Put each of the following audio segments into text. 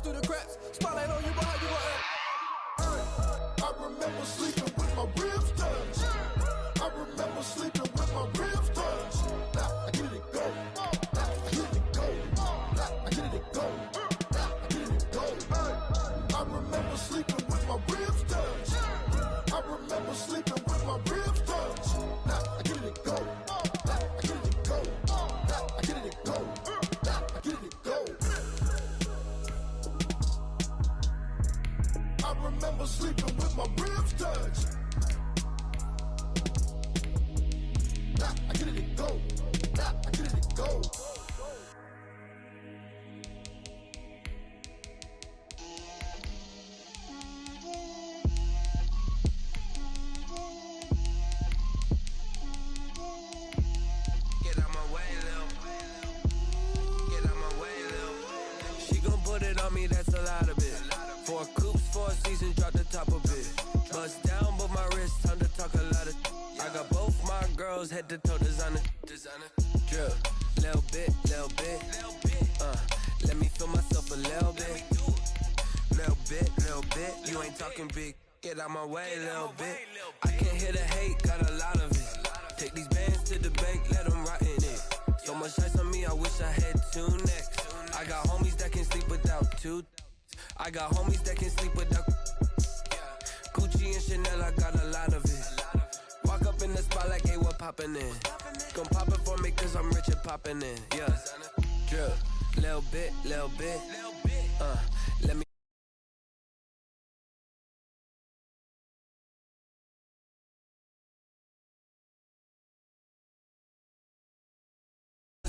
through the cracks. Spotlight on you, but how you gon' act? I remember sleeping with my ribs touched. I remember sleeping with my ribs touched. Now I get it go. Now I get it go. Now I get it go. Now I get it go. I remember sleeping with my ribs touched. I remember sleeping with my ribs touched. Now I get it go. Now I get it go. Now I get it go. Now I get it go. I remember sleeping with my ribs touched. Now I get it go. Now I get it go. Get out my way, Lil. Get out my way, Lil. She gon' put it on me, that's a lot of it. 4 coops, 4 seasons, drop the top of it. Bust down, but my wrist, time to talk a lot of. I got both my girls head to toe designer. Drip, little bit. Let me feel myself a little bit. Little bit. You ain't talking big. Get out my way, little bit. I can't hear the hate, got a lot of it. Take these bands to the bank, let them rot in it. So much ice on me, I wish I had 2 necks. I got homies that can sleep without 2. I got homies that can sleep without Gucci and Chanel, I got a lot of it. Walk up in the spot like, hey, what poppin' in? Gon' pop it for me cause I'm rich and poppin' in. Yeah, drip, little bit. Let me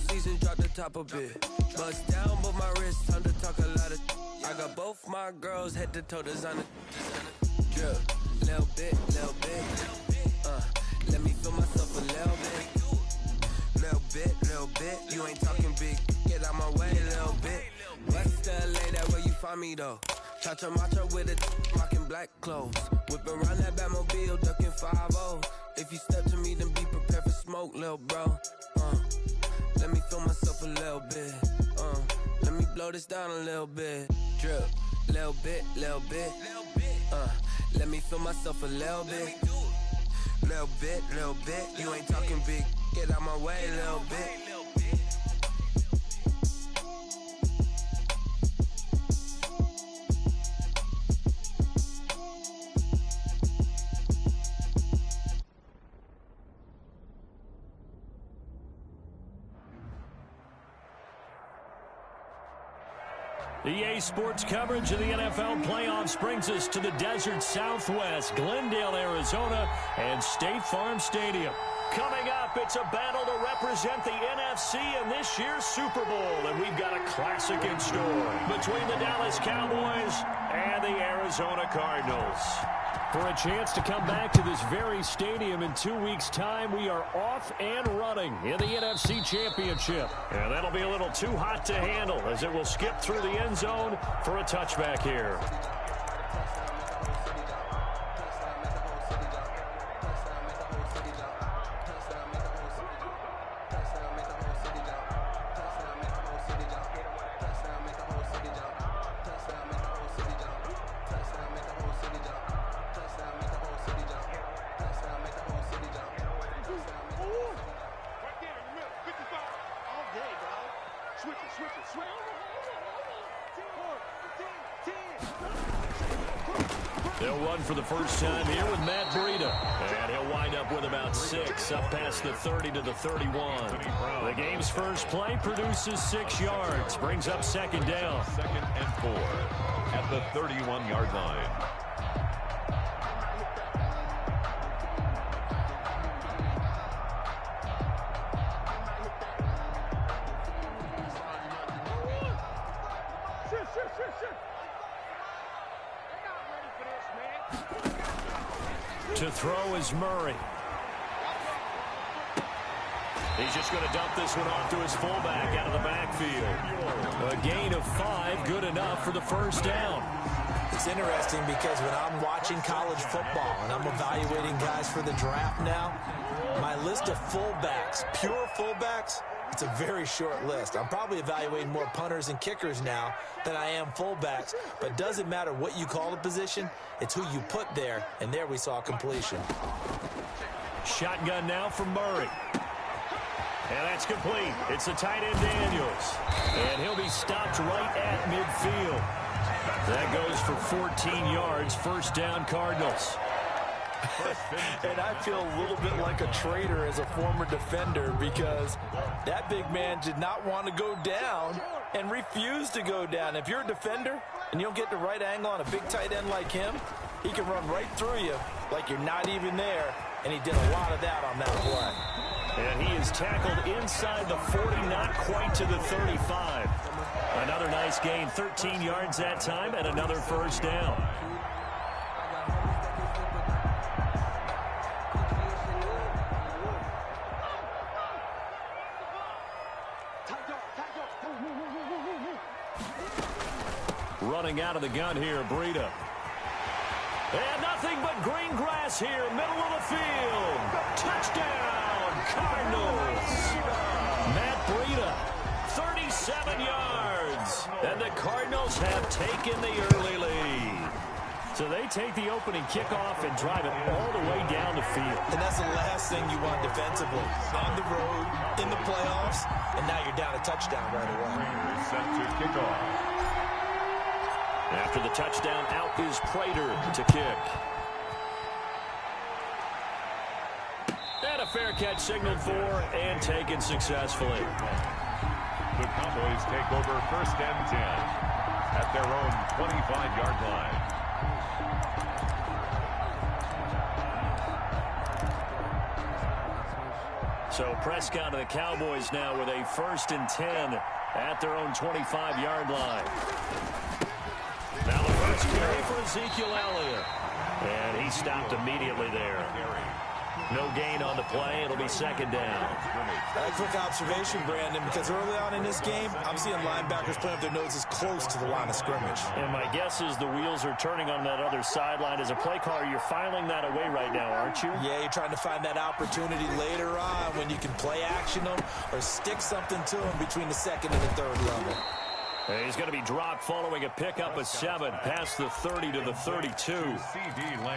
season, drop the top of it. Bust down, but my wrist, time to talk a lot of. I got both my girls head to toe designer. Drip, little bit. Let me feel myself a little bit. Little bit. You ain't talking big. Get out my way, little bit. West LA, that where you find me though. Cha-cha macho with it, rocking black clothes. Whip around that Batmobile, ducking 5-0. If you step to me, then be prepared for smoke, little bro. Let me feel myself a little bit. Let me blow this down a little bit. Drip, little bit. Let me feel myself a little bit. Little bit. You ain't talking big. Get out my way, little bit. EA Sports coverage of the NFL playoffs brings us to the desert Southwest, Glendale, Arizona, and State Farm Stadium. Coming up, it's a battle to represent the NFC in this year's Super Bowl, and we've got a classic in store between the Dallas Cowboys and the Arizona Cardinals. For a chance to come back to this very stadium in 2 weeks' time, we are off and running in the NFC Championship. And that'll be a little too hot to handle as it will skip through the end zone for a touchback here. They'll run for the first time here with Matt Breida. And he'll wind up with about 6 up past the 30 to the 31. The game's first play produces 6 yards. Brings up second down. 2nd and 4 at the 31-yard line. To throw is Murray. He's just going to dump this one off to his fullback out of the backfield. A gain of 5, good enough for the first down. It's interesting because when I'm watching college football and I'm evaluating guys for the draft now, my list of fullbacks, pure fullbacks, it's a very short list. I'm probably evaluating more punters and kickers now than I am fullbacks, but it doesn't matter what you call the position, it's who you put there, and there we saw completion. Shotgun now from Murray. And that's complete. It's the tight end Daniels. And he'll be stopped right at midfield. That goes for 14 yards. First down, Cardinals. And I feel a little bit like a traitor as a former defender because that big man did not want to go down and refused to go down. If you're a defender and you don't get the right angle on a big tight end like him, he can run right through you like you're not even there, and he did a lot of that on that play. And he is tackled inside the 40, not quite to the 35. Another nice gain, 13 yards that time, and another first down. Running out of the gun here, Breida. And nothing but green grass here, middle of the field. Touchdown, Cardinals. Matt Breida, 37 yards. And the Cardinals have taken the early lead. So they take the opening kickoff and drive it all the way down the field. And that's the last thing you want defensively. On the road, in the playoffs, and now you're down a touchdown right away. Set to kick off. After the touchdown, out is Prater to kick. And a fair catch signaled for and taken successfully. The Cowboys take over 1st and 10 at their own 25-yard line. So Prescott and the Cowboys now with a 1st and 10 at their own 25-yard line. Now the first carry for Ezekiel Elliott. And he stopped immediately there. No gain on the play. It'll be 2nd down. A quick observation, Brandon, because early on in this game, I'm seeing linebackers putting up their noses close to the line of scrimmage. And my guess is the wheels are turning on that other sideline. As a play caller, you're filing that away right now, aren't you? Yeah, you're trying to find that opportunity later on when you can play action them or stick something to them between the 2nd and the 3rd level. And he's going to be dropped following a pickup of 7 past the 30 to the 32.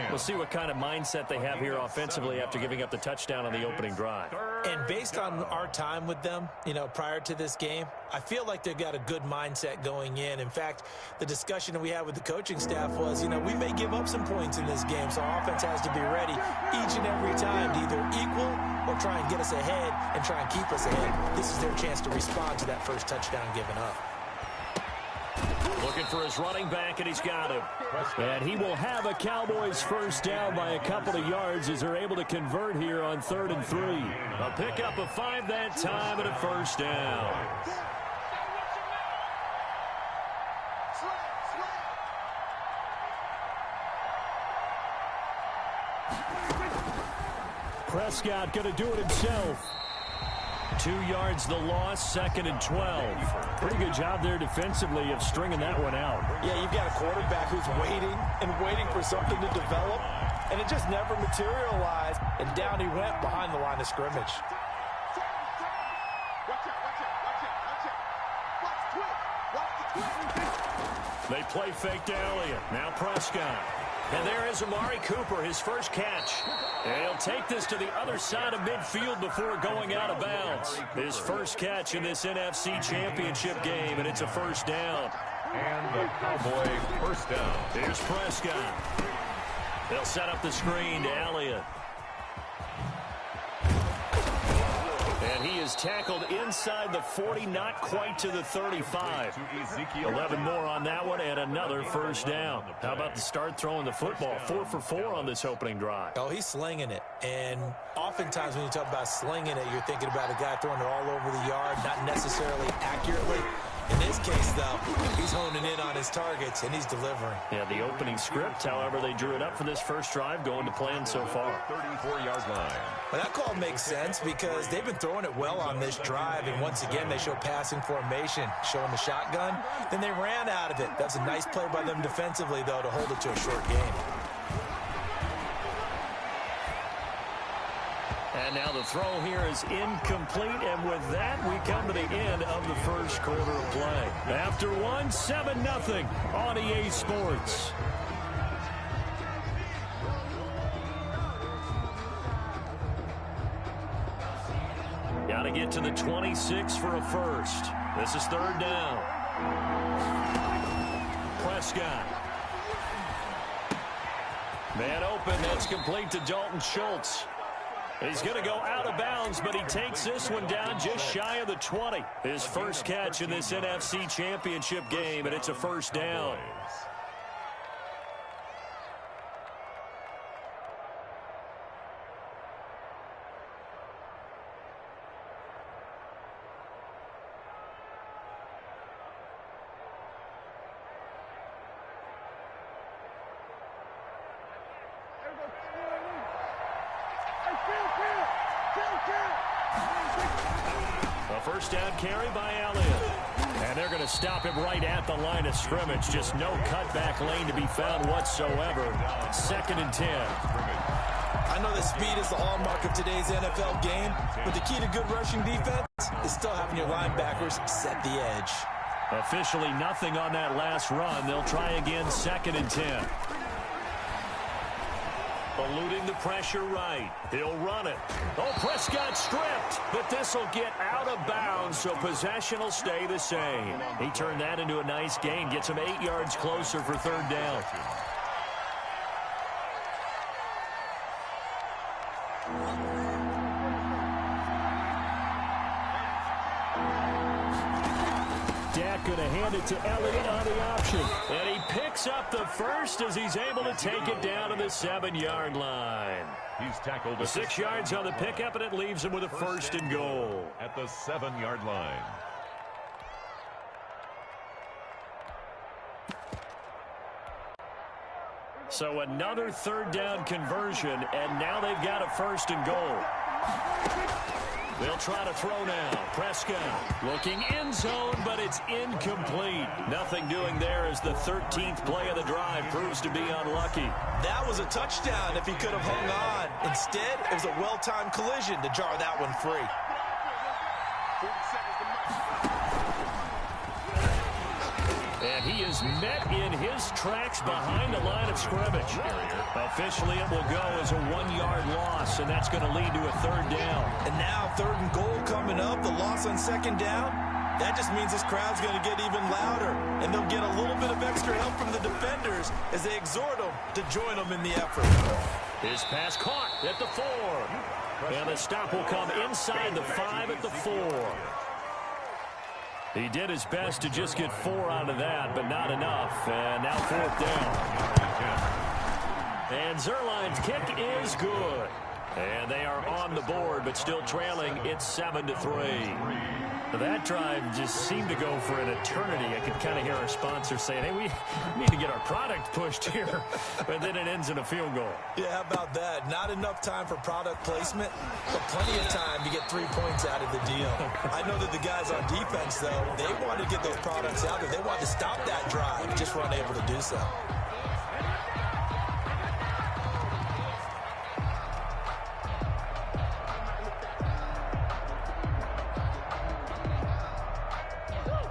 We'll see what kind of mindset they have here offensively after giving up the touchdown on the opening drive. And based on our time with them, prior to this game, I feel like they've got a good mindset going in. In fact, the discussion that we had with the coaching staff was, we may give up some points in this game, so our offense has to be ready each and every time to either equal or try and get us ahead and try and keep us ahead. This is their chance to respond to that first touchdown given up. Looking for his running back, and he's got him. And he will have a Cowboys first down by a couple of yards as they're able to convert here on 3rd and 3. A pickup of 5 that time and a first down. Prescott going to do it himself. 2 yards the loss, 2nd and 12. Pretty good job there defensively of stringing that one out. Yeah, you've got a quarterback who's waiting and waiting for something to develop, and it just never materialized, and down he went behind the line of scrimmage. They play fake to Elliott. Now Prescott. And there is Amari Cooper, his first catch. And he'll take this to the other side of midfield before going out of bounds. His first catch in this NFC Championship game, and it's a first down. And the Cowboys first down. Here's Prescott. They'll set up the screen to Elliott. And he is tackled inside the 40, not quite to the 35. 11 more on that one and another first down. How about the start throwing the football? 4 for 4 on this opening drive. Oh, he's slinging it. And oftentimes when you talk about slinging it, you're thinking about a guy throwing it all over the yard, not necessarily accurately. In this case, though, he's honing in on his targets, and he's delivering. Yeah, the opening script, however, they drew it up for this first drive, going to plan so far. 34-yard line. Well, that call makes sense because they've been throwing it well on this drive, and once again, they show passing formation, showing the shotgun. Then they ran out of it. That's a nice play by them defensively, though, to hold it to a short game. And now the throw here is incomplete, and with that, we come to the end of the first quarter of play. After one, 7-0 on EA Sports. Got to get to the 26 for a first. This is third down. Prescott. Man open, that's complete to Dalton Schultz. He's going to go out of bounds, but he takes this one down just shy of the 20. His first catch in this NFC Championship game, and it's a first down. A first down carry by Elliott. And they're going to stop him right at the line of scrimmage. Just no cutback lane to be found whatsoever. 2nd and 10. I know that speed is the hallmark of today's NFL game, but the key to good rushing defense is still having your linebackers set the edge. Officially nothing on that last run. They'll try again, 2nd and 10. Eluding the pressure right. He'll run it. Oh, Prescott stripped, but this will get out of bounds, so possession will stay the same. He turned that into a nice gain, gets him 8 yards closer for third down. Dak going to hand it to Elliott on the option. And he picks up the first as he's able to take it down to the 7-yard line. He's tackled 6 yards on the pickup, and it leaves him with a first and goal. At the 7-yard line. So another third down conversion, and now they've got a first and goal. They'll try to throw now. Prescott looking end zone, but it's incomplete. Nothing doing there as the 13th play of the drive proves to be unlucky. That was a touchdown if he could have hung on. Instead, it was a well-timed collision to jar that one free. And he is met in his tracks behind the line of scrimmage. Officially, it will go as a 1-yard loss, and that's going to lead to a third down. And now 3rd and goal coming up, the loss on 2nd down. That just means this crowd's going to get even louder, and they'll get a little bit of extra help from the defenders as they exhort them to join them in the effort. His pass caught at the 4. And the stop will come inside the 5 at the 4. He did his best to just get 4 out of that, but not enough. And now 4th down. And Zerline's kick is good. And they are on the board, but still trailing. It's 7-3. That drive just seemed to go for an eternity. I could kind of hear our sponsor saying, hey, we need to get our product pushed here. But then it ends in a field goal. Yeah, how about that? Not enough time for product placement, but plenty of time to get 3 points out of the deal. I know that the guys on defense, though, they wanted to get those products out there. They wanted to stop that drive, just weren't able to do so.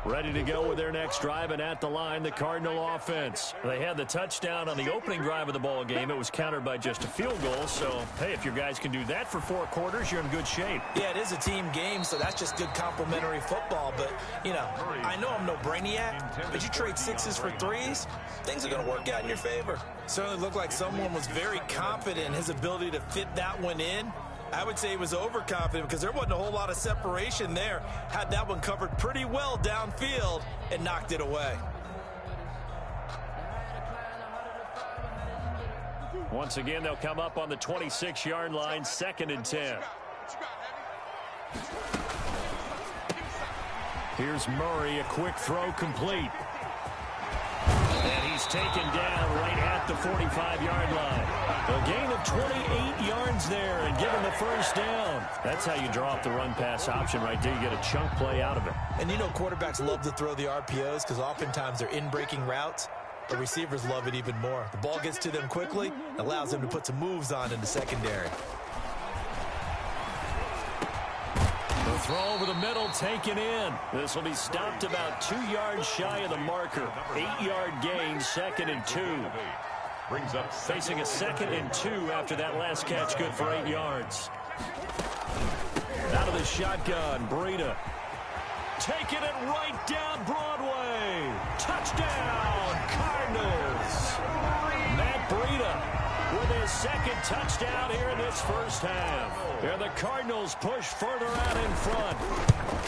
Ready to go with their next drive, and at the line, the Cardinal offense. They had the touchdown on the opening drive of the ball game. It was countered by just a field goal, so, hey, if your guys can do that for 4 quarters, you're in good shape. Yeah, it is a team game, so that's just good complementary football. But, you know, I know I'm no brainiac, but you trade 6s for 3s, things are going to work out in your favor. Certainly looked like someone was very confident in his ability to fit that one in. I would say he was overconfident because there wasn't a whole lot of separation there. Had that one covered pretty well downfield and knocked it away. Once again, they'll come up on the 26-yard line, 2nd and 10. Here's Murray, a quick throw complete. And he's taken down right at the 45-yard line. A gain of 28 yards there and given the first down. That's how you draw up the run-pass option right there. You get a chunk play out of it. And you know quarterbacks love to throw the RPOs because oftentimes they're in-breaking routes. The receivers love it even more. The ball gets to them quickly, allows them to put some moves on in the secondary. The throw over the middle taken in. This will be stopped about 2 yards shy of the marker. 8-yard gain, 2nd and 2. Brings up Facing a 2nd and 2 after that last catch, good for 8 yards. Out of the shotgun, Breida. Taking it right down Broadway. Touchdown, Cardinals. Matt Breida with his 2nd touchdown here in this first half. And the Cardinals push further out in front.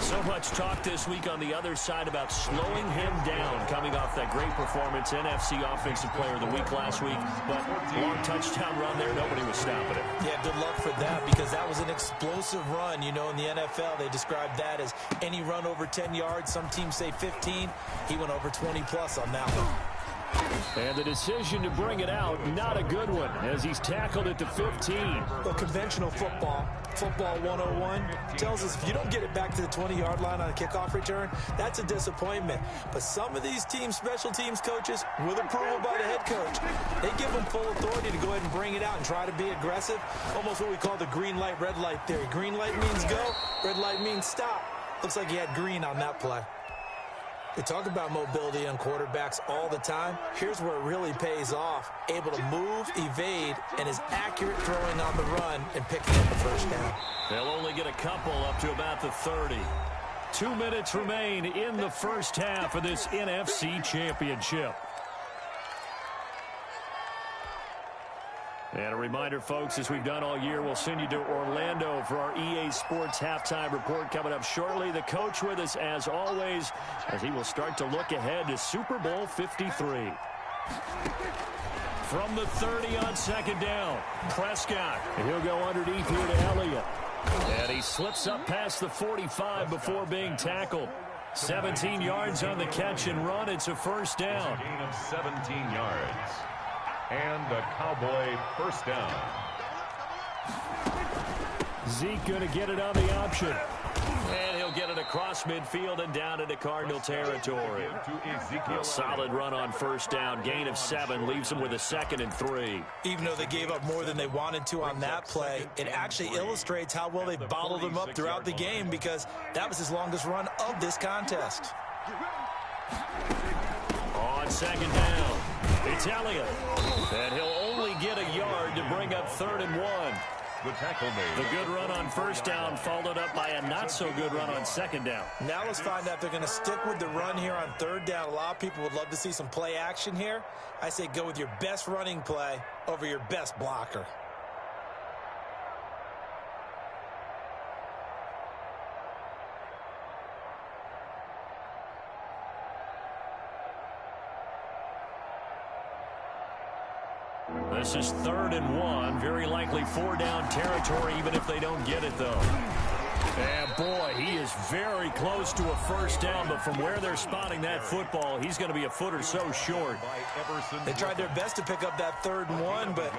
So much talk this week on the other side about slowing him down, coming off that great performance, NFC Offensive Player of the Week last week. But long touchdown run there, nobody was stopping it. Yeah, good luck for that, because that was an explosive run. You know, in the NFL, they describe that as any run over 10 yards. Some teams say 15. He went over 20-plus on that one. And the decision to bring it out, not a good one, as he's tackled at the 15. Well, conventional football 101, tells us if you don't get it back to the 20-yard line on a kickoff return, that's a disappointment. But some of these teams, special teams coaches, with approval by the head coach, they give them full authority to go ahead and bring it out and try to be aggressive. Almost what we call the green light, red light theory. Green light means go, red light means stop. Looks like he had green on that play. They talk about mobility on quarterbacks all the time. Here's where it really pays off. Able to move, evade, and is accurate throwing on the run and picking up the first down. They'll only get a couple up to about the 30. 2 minutes remain in the first half of this NFC Championship. And a reminder, folks, as we've done all year, we'll send you to Orlando for our EA Sports halftime report coming up shortly. The coach with us, as always, as he will start to look ahead to Super Bowl 53. From the 30 on 2nd down, Prescott. And he'll go underneath here to Elliott. And he slips up past the 45 before being tackled. 17 yards on the catch and run. It's a first down. A gain of 17 yards. And a Cowboy first down. Zeke going to get it on the option. And he'll get it across midfield and down into Cardinal territory. A solid run on first down. Gain of 7 leaves him with a 2nd and 3. Even though they gave up more than they wanted to on that play, it actually illustrates how well they bottled him up throughout the game, because that was his longest run of this contest. On 2nd down, it's Elliott. And he'll only get a yard to bring up 3rd and 1. The tackle made. The good run on first down followed up by a not-so-good run on 2nd down. Now let's find out if they're going to stick with the run here on 3rd down. A lot of people would love to see some play action here. I say go with your best running play over your best blocker. This is 3rd and 1. Very likely 4-down territory, even if they don't get it, though. And, boy, he is very close to a first down, but from where they're spotting that football, he's going to be a foot or so short. They tried their best to pick up that 3rd and 1, but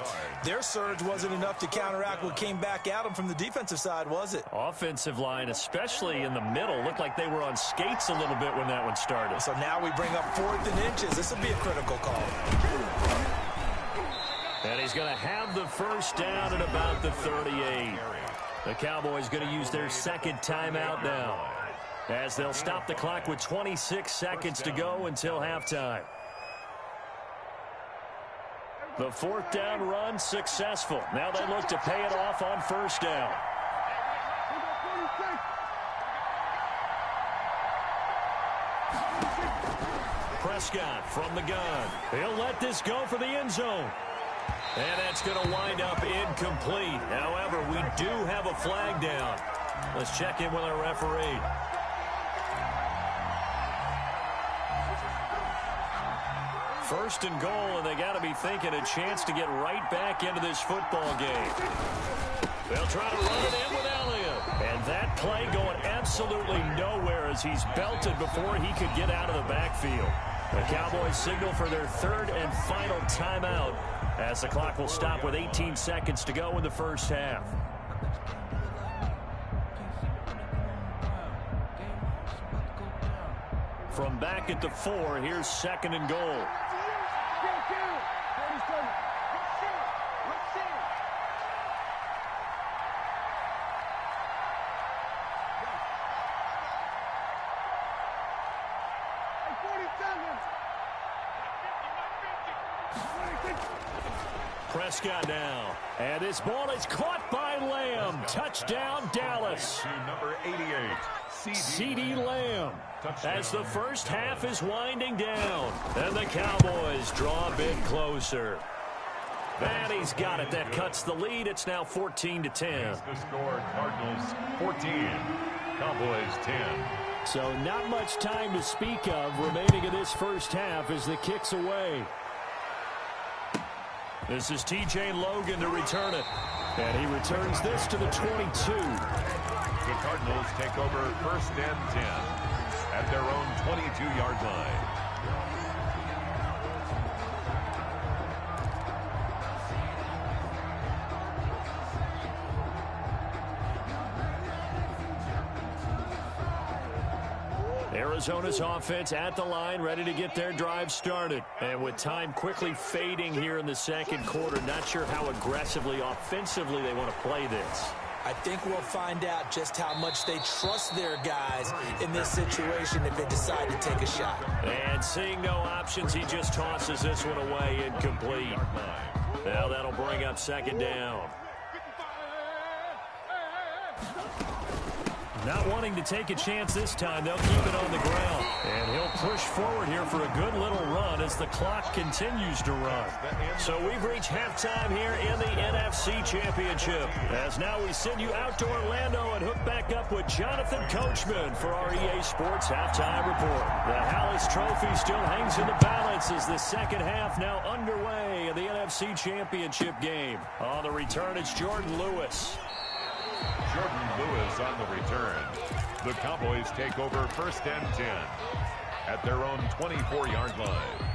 their surge wasn't enough to counteract what came back at them from the defensive side, was it? Offensive line, especially in the middle, looked like they were on skates a little bit when that one started. So now we bring up 4th and inches. This will be a critical call. And he's going to have the first down at about the 38. The Cowboys going to use their 2nd timeout now, as they'll stop the clock with 26 seconds to go until halftime. The 4th down run successful. Now they look to pay it off on first down. Prescott from the gun. He'll let this go for the end zone. And that's going to wind up incomplete. However, we do have a flag down. Let's check in with our referee. First and goal, and they got to be thinking a chance to get right back into this football game. They'll try to run it in with Elliott. And that play going absolutely nowhere as he's belted before he could get out of the backfield. The Cowboys signal for their 3rd and final timeout, as the clock will stop with 18 seconds to go in the first half. From back at the 4, here's 2nd and goal. Prescott now. And this ball is caught by Lamb. Touchdown, Dallas. To number 88, CeeDee Lamb. As the first half is winding down. And the Cowboys draw a bit closer. And he's got it. That cuts the lead. It's now 14-10. The score, Cardinals 14, Cowboys 10. So not much time to speak of remaining in this first half as the kick's away. This is TJ Logan to return it. And he returns this to the 22. The Cardinals take over first and 10 at their own 22-yard line. Arizona's offense at the line, ready to get their drive started. And with time quickly fading here in the second quarter, not sure how aggressively, offensively they want to play this. I think we'll find out just how much they trust their guys in this situation if they decide to take a shot. And seeing no options, he just tosses this one away, incomplete. Now that'll bring up second down. Not wanting to take a chance this time, they'll keep it on the ground. And he'll push forward here for a good little run as the clock continues to run. So we've reached halftime here in the NFC Championship. As now we send you out to Orlando and hook back up with Jonathan Coachman for our EA Sports Halftime Report. The Hallis Trophy still hangs in the balance as the second half now underway in the NFC Championship game. On the return, it's Jordan Lewis. Jordan Lewis on the return. The Cowboys take over first and 10 at their own 24-yard line.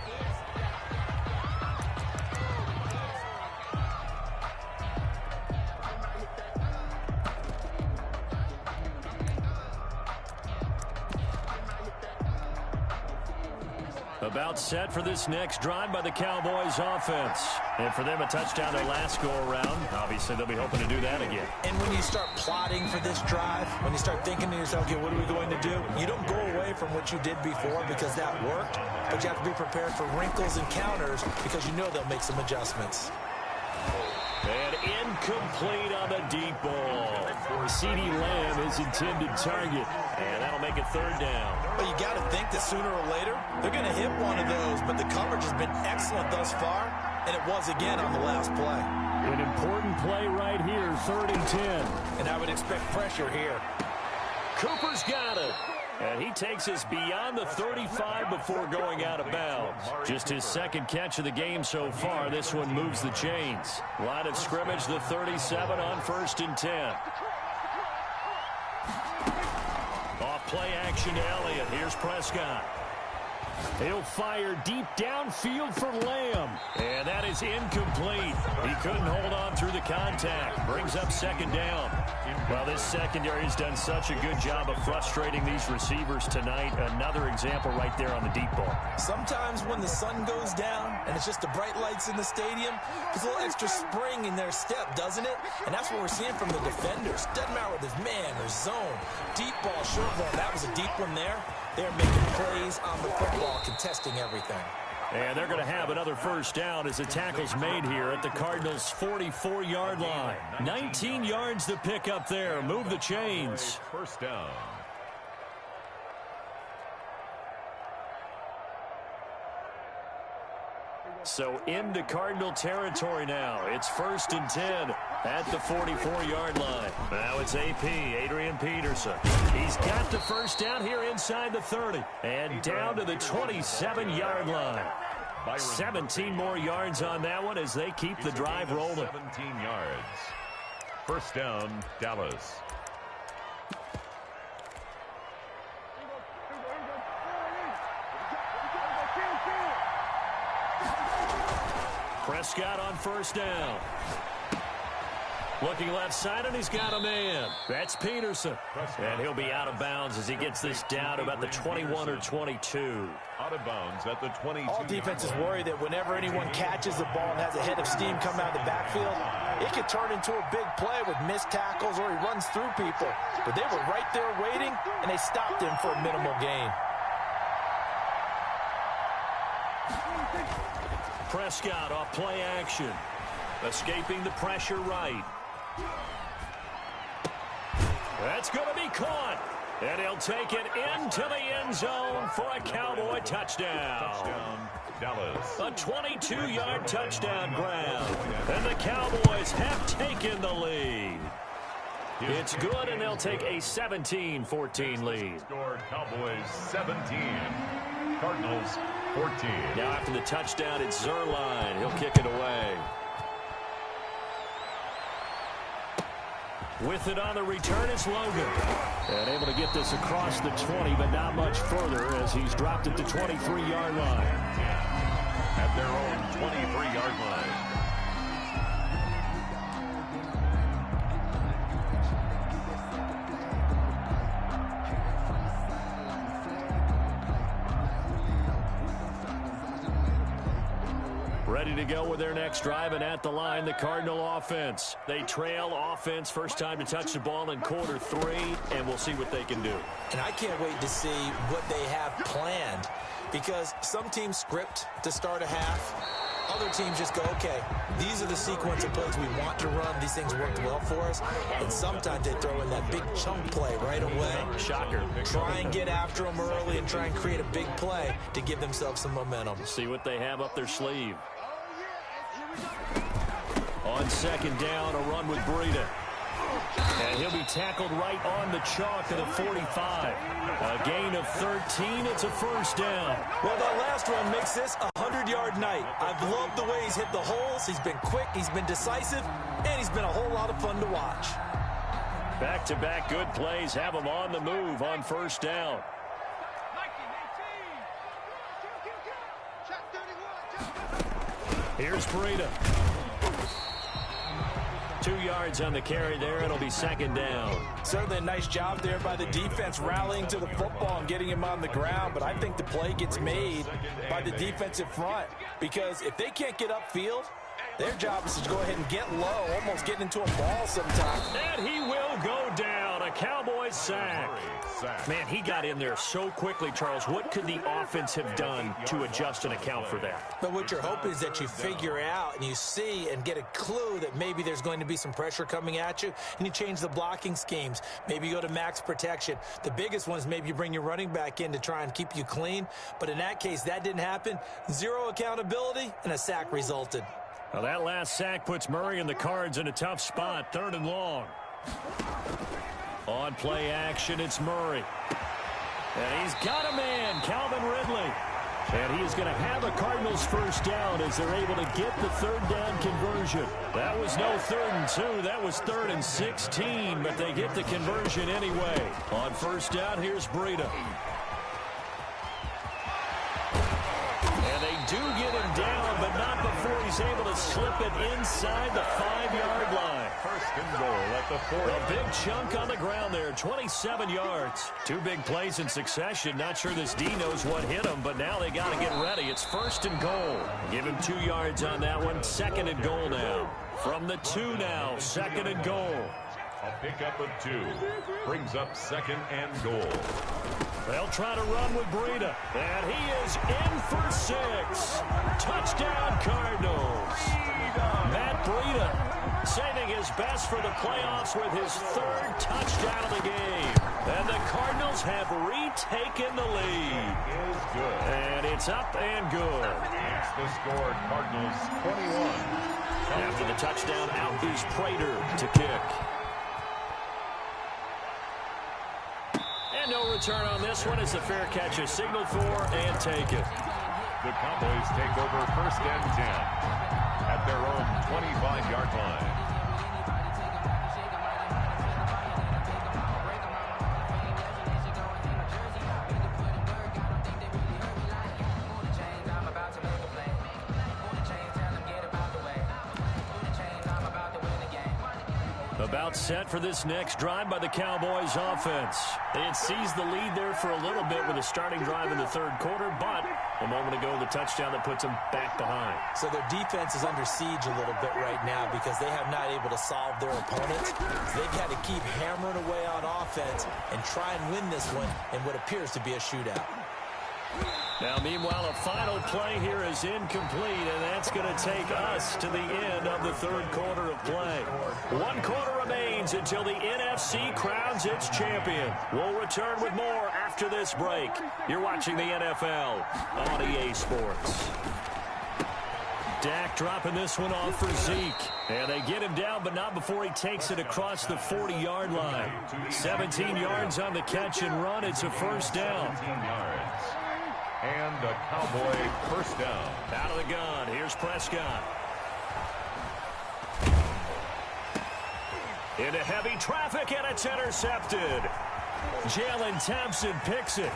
About set for this next drive by the Cowboys offense. And for them, a touchdown their last go-around. Obviously, they'll be hoping to do that again. And when you start plotting for this drive, when you start thinking to yourself, okay, what are we going to do? You don't go away from what you did before because that worked, but you have to be prepared for wrinkles and counters because you know they'll make some adjustments. And incomplete on the deep ball. CeeDee Lamb is intended target. And that'll make it third down. But you got to think that sooner or later, they're going to hit one of those. But the coverage has been excellent thus far, and it was again on the last play. An important play right here, 3rd and 10. And I would expect pressure here. Cooper's got it. And he takes us beyond the 35 before going out of bounds. Just his second catch of the game so far. This one moves the chains. Line of scrimmage, the 37 on 1st and 10. Off play action to Elliott. Here's Prescott. He'll fire deep downfield for Lamb. And that is incomplete. He couldn't hold on through the contact. Brings up second down. Well, this secondary has done such a good job of frustrating these receivers tonight. Another example right there on the deep ball. Sometimes when the sun goes down and it's just the bright lights in the stadium, there's a little extra spring in their step, doesn't it? And that's what we're seeing from the defenders. Doesn't matter whether it's man or zone. Deep ball, short ball. That was a deep one there. They're making plays on the football, contesting everything. And they're going to have another first down as the tackle's made here at the Cardinals' 44-yard line. 19 yards to pick up there. Move the chains. First down. So into Cardinal territory now. It's 1st and 10 at the 44-yard line. Now it's AP, Adrian Peterson. He's got the first down here inside the 30 and down to the 27-yard line. 17 more yards on that one as they keep the drive rolling. 17 yards. First down, Dallas. Prescott on first down. Looking left side, and he's got a man. That's Peterson. And he'll be out of bounds as he gets this down to about the 21 or 22. Out of bounds at the 22. All defenses worry that whenever anyone catches the ball and has a head of steam come out of the backfield, it could turn into a big play with missed tackles or he runs through people. But they were right there waiting, and they stopped him for a minimal gain. Prescott off play action. Escaping the pressure right. That's going to be caught. And he'll take it into the end zone for a Cowboy touchdown. Dallas. A 22-yard touchdown grab. And the Cowboys have taken the lead. It's good, and they'll take a 17-14 lead. Scored Cowboys 17. Cardinals 14. Now after the touchdown, it's Zerline. He'll kick it away. With it on the return, it's Logan. And able to get this across the 20, but not much further as he's dropped at the 23-yard line. At their own 23-yard line. Ready to go with their next drive, and at the line, the Cardinal offense. They trail offense, first time to touch the ball in quarter 3, and we'll see what they can do. And I can't wait to see what they have planned, because some teams script to start a half. Other teams just go, okay, these are the sequence of plays we want to run. These things worked well for us. And sometimes they throw in that big chunk play right away. Shocker. Try and get after them early and try and create a big play to give themselves some momentum. See what they have up their sleeve. On second down, a run with Breida. And he'll be tackled right on the chalk of the 45. A gain of 13. It's a first down. Well, that last run makes this a 100-yard night. I've loved the way he's hit the holes. He's been quick. He's been decisive. And he's been a whole lot of fun to watch. Back-to-back good plays have him on the move on first down. Here's Breida. 2 yards on the carry there. It'll be second down. Certainly a nice job there by the defense rallying to the football and getting him on the ground. But I think the play gets made by the defensive front, because if they can't get upfield, their job is to go ahead and get low, almost getting into a ball sometimes. And he will go down. A Cowboys sack. Man, he got in there so quickly, Charles. What could the offense have done to adjust and account for that? But what you're hoping is that you figure out and you see and get a clue that maybe there's going to be some pressure coming at you, and you change the blocking schemes. Maybe you go to max protection. The biggest one is maybe you bring your running back in to try and keep you clean. But in that case, that didn't happen. Zero accountability, and a sack resulted. Well, that last sack puts Murray and the Cards in a tough spot, 3rd and long. On play action, it's Murray. And he's got a man, Calvin Ridley. And he is going to have a Cardinals first down as they're able to get the 3rd down conversion. That was no 3rd and 2. That was 3rd and 16, but they get the conversion anyway. On first down, here's Breida. And they do get him down, but not before he's able to slip it inside the 5-yard line. First and goal at the 40. A big chunk on the ground there, 27 yards. 2 big plays in succession. Not sure this D knows what hit him, but now they got to get ready. It's 1st and goal. Give him 2 yards on that one. 2nd and goal now. From the 2 now, 2nd and goal. A pickup of 2. Brings up 2nd and goal. They'll try to run with Breida. And he is in for 6. Touchdown, Cardinals. Matt Breida saving his best for the playoffs with his 3rd touchdown of the game. And the Cardinals have retaken the lead. Is good. And it's up and good. It's the score, Cardinals 21. After the touchdown, out is Prater to kick. And no return on this one as the fair catch is signaled for and taken. The Cowboys take over 1st and 10 at their own 25-yard line. About set for this next drive by the Cowboys offense. They had seized the lead there for a little bit with a starting drive in the 3rd quarter, but a moment ago the touchdown that puts them back behind. So their defense is under siege a little bit right now because they have not able to solve their opponents. So they've had to keep hammering away on offense and try and win this one in what appears to be a shootout. Now, meanwhile, a final play here is incomplete, and that's going to take us to the end of the third quarter of play. 1 quarter remains until the NFC crowns its champion. We'll return with more after this break. You're watching the NFL on EA Sports. Dak dropping this one off for Zeke. And they get him down, but not before he takes it across the 40-yard line. 17 yards on the catch and run. It's a first down. 17 yards. And a Cowboy first down. Out of the gun. Here's Prescott. Into heavy traffic, and it's intercepted. Jalen Thompson picks it.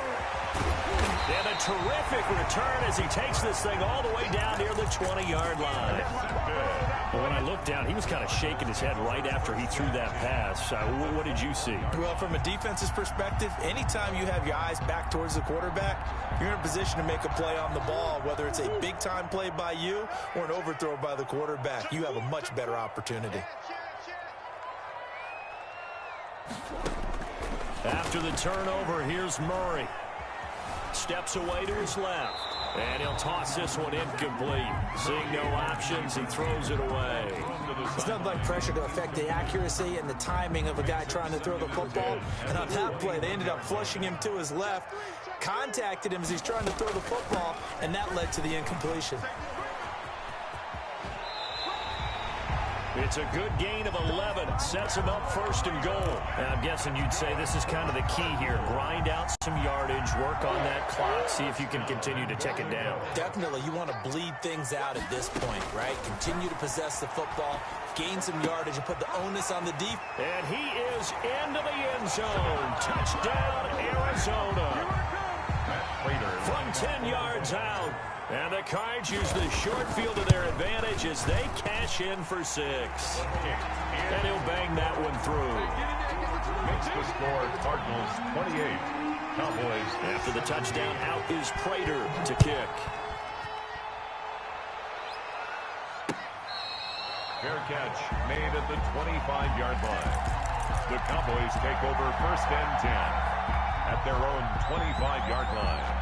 And a terrific return as he takes this thing all the way down near the 20-yard line. Well, when I looked down, he was kind of shaking his head right after he threw that pass. What did you see? Well, from a defense's perspective, anytime you have your eyes back towards the quarterback, you're in a position to make a play on the ball, whether it's a big-time play by you or an overthrow by the quarterback. You have a much better opportunity. After the turnover, here's Murray. Steps away to his left. And he'll toss this one incomplete. Seeing no options, he throws it away. It's nothing like pressure to affect the accuracy and the timing of a guy trying to throw the football. And on that play, they ended up flushing him to his left, contacted him as he's trying to throw the football, and that led to the incompletion. It's a good gain of 11. Sets him up first and goal. And I'm guessing you'd say this is kind of the key here. Grind out some yardage, work on that clock, see if you can continue to take it down. Definitely. You want to bleed things out at this point, right? Continue to possess the football, gain some yardage, and put the onus on the defense. And he is into the end zone. Touchdown, Arizona. From 10 yards out. And the Cards use the short field to their advantage as they cash in for 6. And he'll bang that one through. Makes the score Cardinals 28. Cowboys. After the touchdown, out is Prater to kick. Fair catch made at the 25-yard line. The Cowboys take over first and 10 at their own 25-yard line.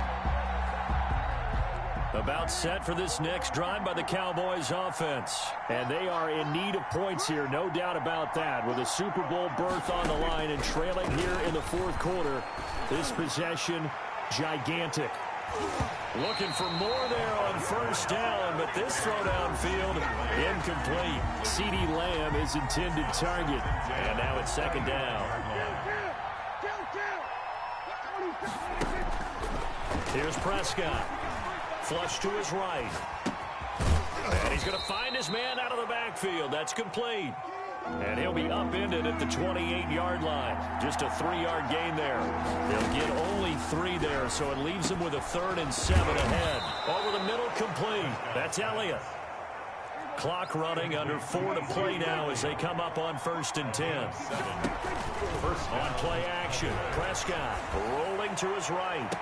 About set for this next drive by the Cowboys offense. And they are in need of points here, no doubt about that. With a Super Bowl berth on the line and trailing here in the fourth quarter, this possession, gigantic. Looking for more there on first down, but this throw downfield, incomplete. CeeDee Lamb is intended target. And now it's second down. Here's Prescott. Flush to his right. And he's going to find his man out of the backfield. That's complete. And he'll be upended at the 28-yard line. Just a 3-yard gain there. They'll get only 3 there, so it leaves them with a 3rd and 7 ahead. Over the middle, complete. That's Elliott. Clock running, under 4 to play now as they come up on 1st and 10. First on play action. Prescott rolling to his right.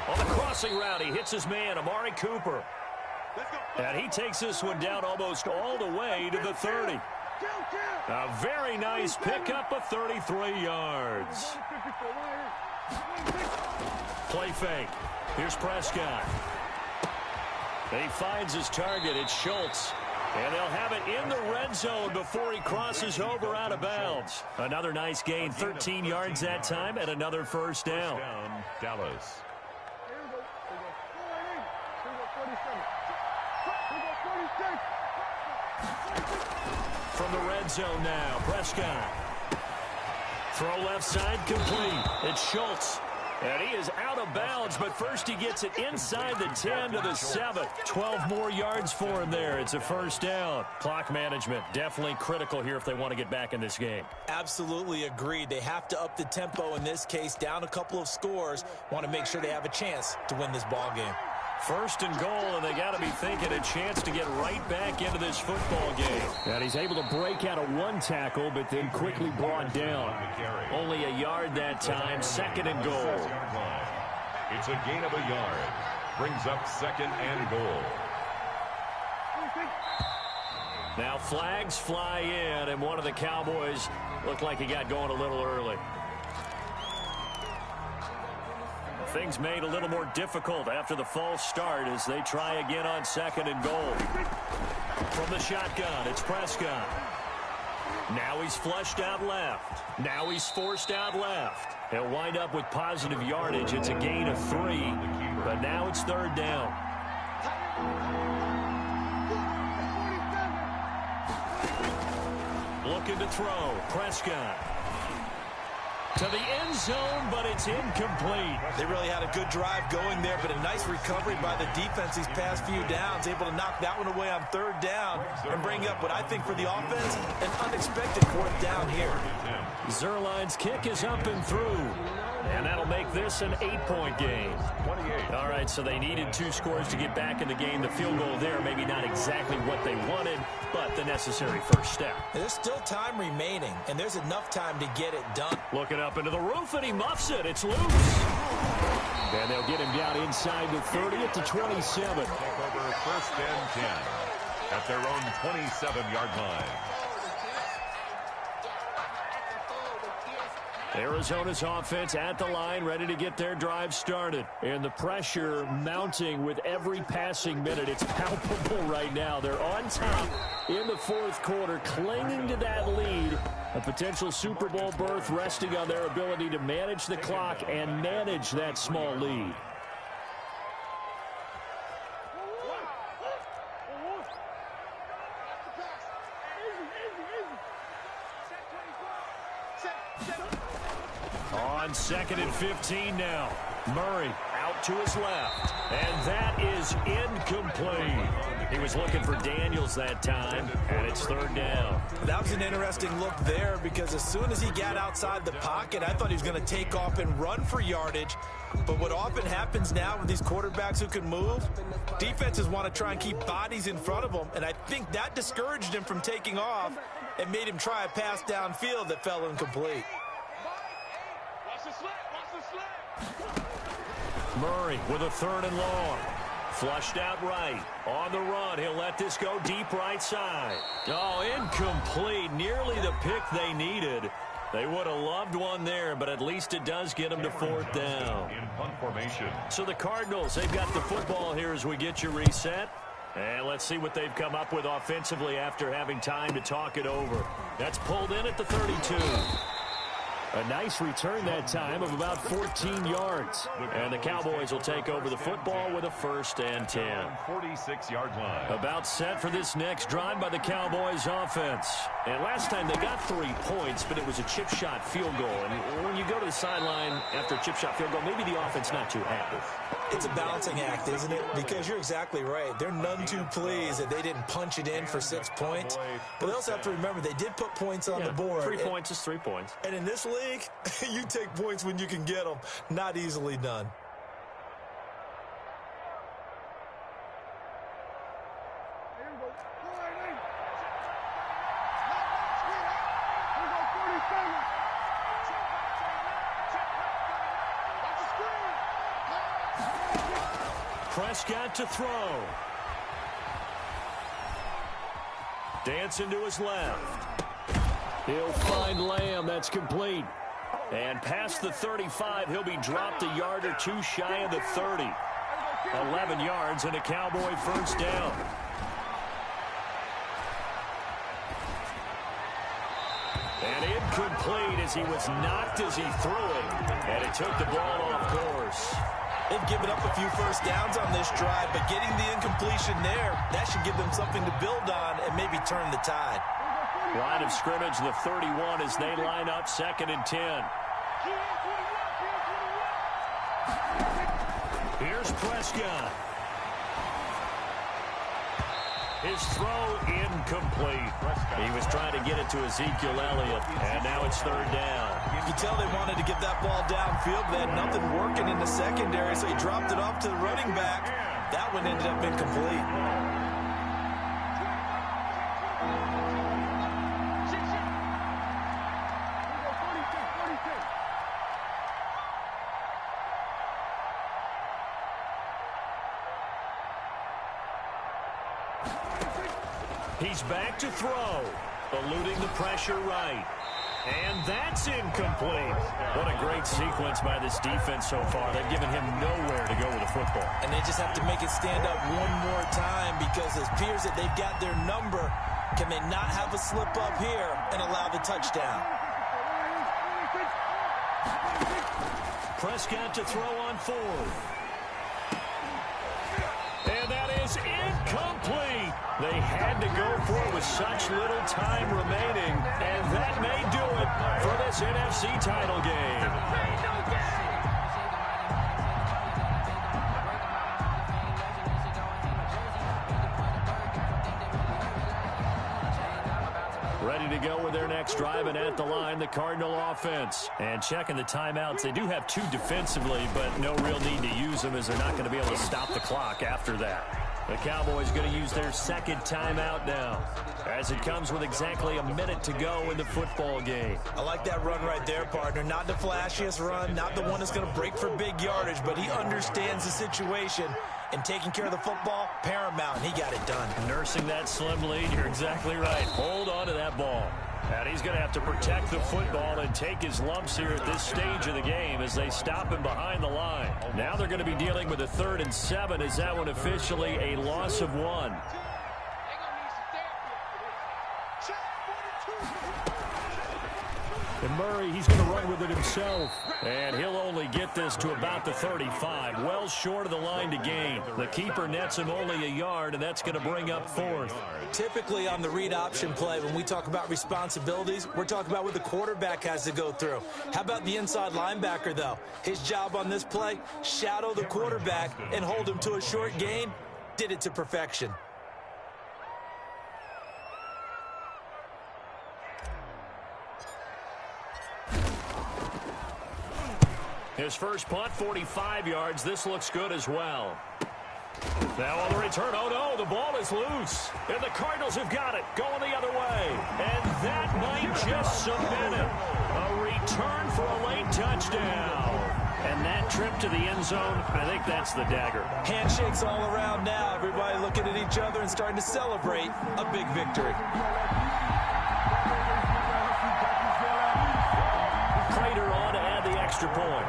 On the crossing route, he hits his man, Amari Cooper. And he takes this one down almost all the way to the 30. A very nice pickup of 33 yards. Play fake. Here's Prescott. He finds his target. It's Schultz. And they'll have it in the red zone before he crosses over out of bounds. Another nice gain, 13 yards that time, and another first down. Dallas. From the red zone now, Prescott. Throw left side, complete. It's Schultz. And he is out of bounds, but first he gets it inside the 10 to the 7. 12 more yards for him there. It's a first down. Clock management, definitely critical here if they want to get back in this game. Absolutely agreed. They have to up the tempo in this case, down a couple of scores. Want to make sure they have a chance to win this ball game. First and goal, and they got to be thinking a chance to get right back into this football game. And he's able to break out of one tackle, but then quickly brought down. Only a yard that time, 2nd and goal. It's a gain of a yard. Brings up 2nd and goal. Now flags fly in, and one of the Cowboys looked like he got going a little early. Things made a little more difficult after the false start as they try again on 2nd and goal. From the shotgun, it's Prescott. Now he's flushed out left. Now he's forced out left. He'll wind up with positive yardage. It's a gain of 3, but now it's 3rd down. Looking to throw. Prescott. To the end zone, but it's incomplete. They really had a good drive going there, but a nice recovery by the defense these past few downs, able to knock that one away on 3rd down and bring up what I think for the offense, an unexpected 4th down here. Zerline's kick is up and through, and that'll make this an 8-point game. 28. All right, so they needed 2 scores to get back in the game. The field goal there, maybe not exactly what they wanted, but the necessary first step. There's still time remaining, and there's enough time to get it done. Looking up into the roof, and he muffs it. It's loose. And they'll get him down inside the 30 at the 27. Take over 1st and 10 at their own 27-yard line. Arizona's offense at the line, ready to get their drive started. And the pressure mounting with every passing minute. It's palpable right now. They're on top in the 4th quarter, clinging to that lead. A potential Super Bowl berth resting on their ability to manage the clock and manage that small lead. On 2nd and 15 now. Murray out to his left. And that is incomplete. He was looking for Daniels that time, and it's 3rd down. That was an interesting look there because as soon as he got outside the pocket, I thought he was going to take off and run for yardage. But what often happens now with these quarterbacks who can move, defenses want to try and keep bodies in front of them, and I think that discouraged him from taking off and made him try a pass downfield that fell incomplete. Murray with a 3rd and long. Flushed out right. On the run, he'll let this go deep right side. Oh, incomplete. Nearly the pick they needed. They would have loved one there, but at least it does get them to 4th down. In punt formation. So the Cardinals, they've got the football here as we get your reset. And let's see what they've come up with offensively after having time to talk it over. That's pulled in at the 32. A nice return that time of about 14 yards. And the Cowboys will take over the football with a 1st and 10. 46-yard line. About set for this next drive by the Cowboys offense. And last time they got 3 points, but it was a chip shot field goal. And when you go to the sideline after a chip shot field goal, maybe the offense not too happy. It's a balancing act, isn't it? Because you're exactly right. They're none too pleased that they didn't punch it in for 6 points. But they also have to remember they did put points on the board. 3 points is 3 points. And in this league, you take points when you can get them. Not easily done. Prescott to throw. Dancing to his left. He'll find Lamb. That's complete. And past the 35, he'll be dropped a yard or 2 shy of the 30. 11 yards and a Cowboy 1st down. And incomplete as he was knocked as he threw it. And it took the ball off course. They've given up a few 1st downs on this drive, but getting the incompletion there, that should give them something to build on and maybe turn the tide. Line of scrimmage, the 31 as they line up 2nd and 10. Here's Prescott. His throw incomplete. He was trying to get it to Ezekiel Elliott, and now it's 3rd down. You can tell they wanted to get that ball downfield, but they had nothing working in the secondary, so he dropped it off to the running back. That one ended up incomplete. He's back to throw, eluding the pressure right. And that's incomplete. What a great sequence by this defense so far. They've given him nowhere to go with the football. And they just have to make it stand up one more time because it appears that they've got their number. Can they not have a slip up here and allow the touchdown? Prescott to throw on fourth. And that is incomplete. They had to go for it with such little time remaining, and that may do it for this NFC title game. Ready to go with their next drive, and at the line, the Cardinal offense. And checking the timeouts, they do have two defensively, but no real need to use them as they're not going to be able to stop the clock after that. The Cowboys going to use their second timeout now, as it comes with exactly a minute to go in the football game. I like that run right there, partner. Not the flashiest run, not the one that's going to break for big yardage, but he understands the situation, and taking care of the football, paramount, and he got it done. Nursing that slim lead, you're exactly right. Hold on to that ball. And he's going to have to protect the football and take his lumps here at this stage of the game as they stop him behind the line. Now they're going to be dealing with a 3rd and 7 as that one officially a loss of 1. And Murray, he's going to run with it himself. And he'll only get this to about the 35. Well short of the line to gain. The keeper nets him only a yard, and that's going to bring up 4th. Typically on the read option play, when we talk about responsibilities, we're talking about what the quarterback has to go through. How about the inside linebacker, though? His job on this play, shadow the quarterback and hold him to a short gain. Did it to perfection. His first punt, 45 yards. This looks good as well. Now on the return, oh no, the ball is loose. And the Cardinals have got it, going the other way. And that might just cement it. A return for a late touchdown. And that trip to the end zone, I think that's the dagger. Handshakes all around now. Everybody looking at each other and starting to celebrate a big victory. Prater on to add the extra point.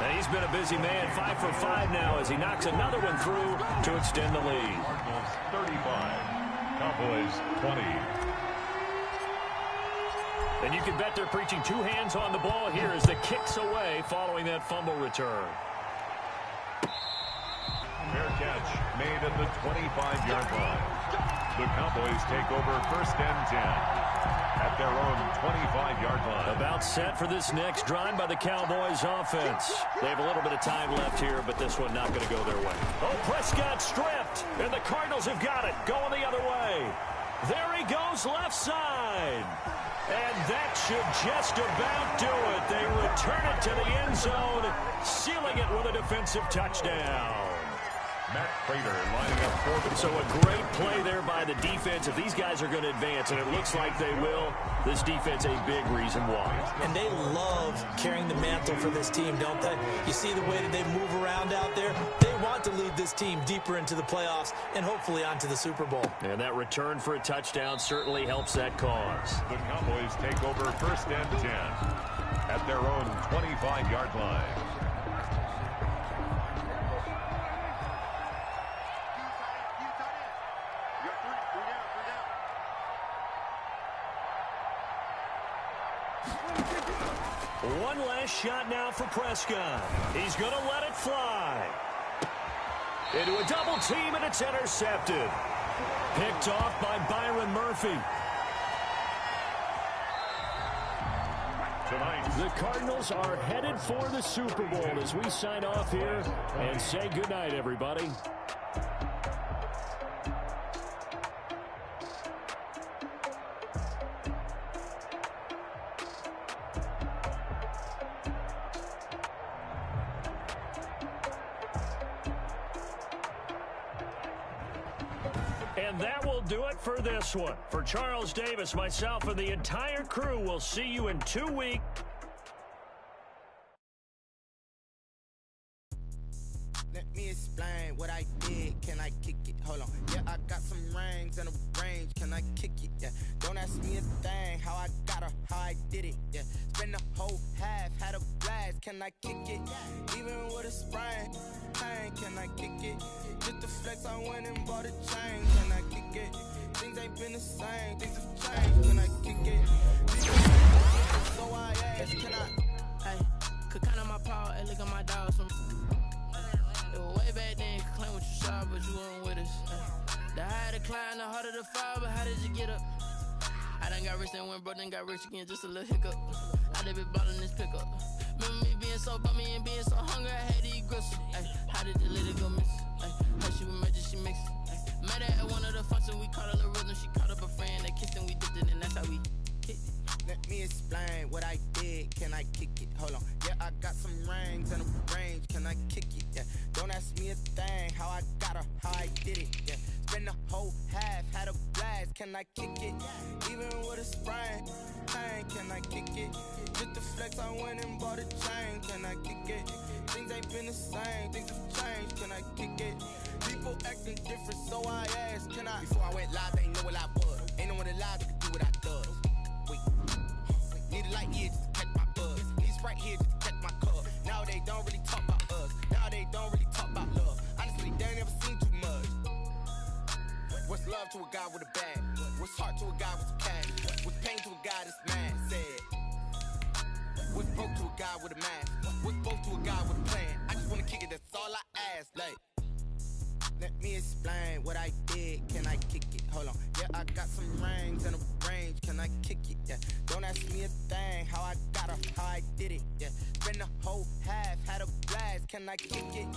And he's been a busy man, 5 for 5 now as he knocks another one through to extend the lead. Cardinals 35, Cowboys 20. And you can bet they're preaching two hands on the ball here as the kick's away following that fumble return. Fair catch made at the 25-yard line. The Cowboys take over 1st and 10 at their own 25-yard line. About set for this next drive by the Cowboys offense. They have a little bit of time left here, but this one not going to go their way. Oh, Prescott stripped, and the Cardinals have got it, going the other way. There he goes, left side. And that should just about do it. They return it to the end zone, sealing it with a defensive touchdown. Matt Prater lining up for them. So a great play there by the defense. If these guys are going to advance, and it looks like they will, this defense a big reason why. And they love carrying the mantle for this team, don't they? You see the way that they move around out there? They want to lead this team deeper into the playoffs and hopefully onto the Super Bowl. And that return for a touchdown certainly helps that cause. The Cowboys take over 1st and 10 at their own 25-yard line. One last shot now for Prescott. He's going to let it fly. Into a double team, and it's intercepted. Picked off by Byron Murphy. Tonight, The Cardinals are headed for the Super Bowl as we sign off here and say goodnight, everybody. And that will do it for this one. For Charles Davis, myself, and the entire crew, we'll see you in 2 weeks. Let me explain what I did. Can I kick it? Hold on. Yeah, I got some rings and a range. Can I kick it? Yeah. Don't ask me a thing. How I got her, how I did it. Yeah. Spend the whole half, had a blast. Can I kick it? Even with a sprain. Pain, can I kick it? Just the flex, I went and bought a chain. Can I kick it? Things ain't been the same. Things have changed. Can I kick it? So I ask, can I? Hey, could count on my power. Hey, look at my dogs from. It was way back then, could claim what you saw, but you weren't with us. The higher the climb, the harder the fall, but how did you get up? I done got rich, then went broke, then got rich again, just a little hiccup. I done been ballin' this pickup. Remember me being so bummy and being so hungry, I had to eat gristle. Ay, how did the lady go miss? Ay, how she was magic, she mixed. Met her at one of the functions, we caught a little rhythm, she caught up a friend, they kissed and we dipped it, and that's how we kicked it. Let me explain what I did. Can I kick it? Hold on. Yeah, I got some rings and a range. Can I kick it? Yeah. Don't ask me a thing. How I got her, how I did it. Yeah. Spend the whole half, had a blast. Can I kick it? Even with a sprain. Pain, can I kick it? Just the flex, I went and bought a chain. Can I kick it? Things ain't been the same. Things have changed. Can I kick it? People acting different, so I asked. Can I? Before I went live, they ain't know what I was. Ain't no one alive that could do what I does. Need a light here just to catch my buzz. Need a Sprite here just to catch my cup. Now they don't really talk about us. Now they don't really talk about love. Honestly, they ain't never seen too much. What's love to a guy with a bag? What's heart to a guy with some cash? What's pain to a guy that's mad? Said. What's broke to a guy with a mask? What's both to a guy with a plan? I just wanna kick it, that's all I ask. Like, let me explain what I did. Can I kick it? Hold on. Yeah, I got some rings and a range. Can I kick it? Yeah. Don't ask me a thing. How I got her, how I did it. Yeah. Spend the whole half, had a blast. Can I kick it?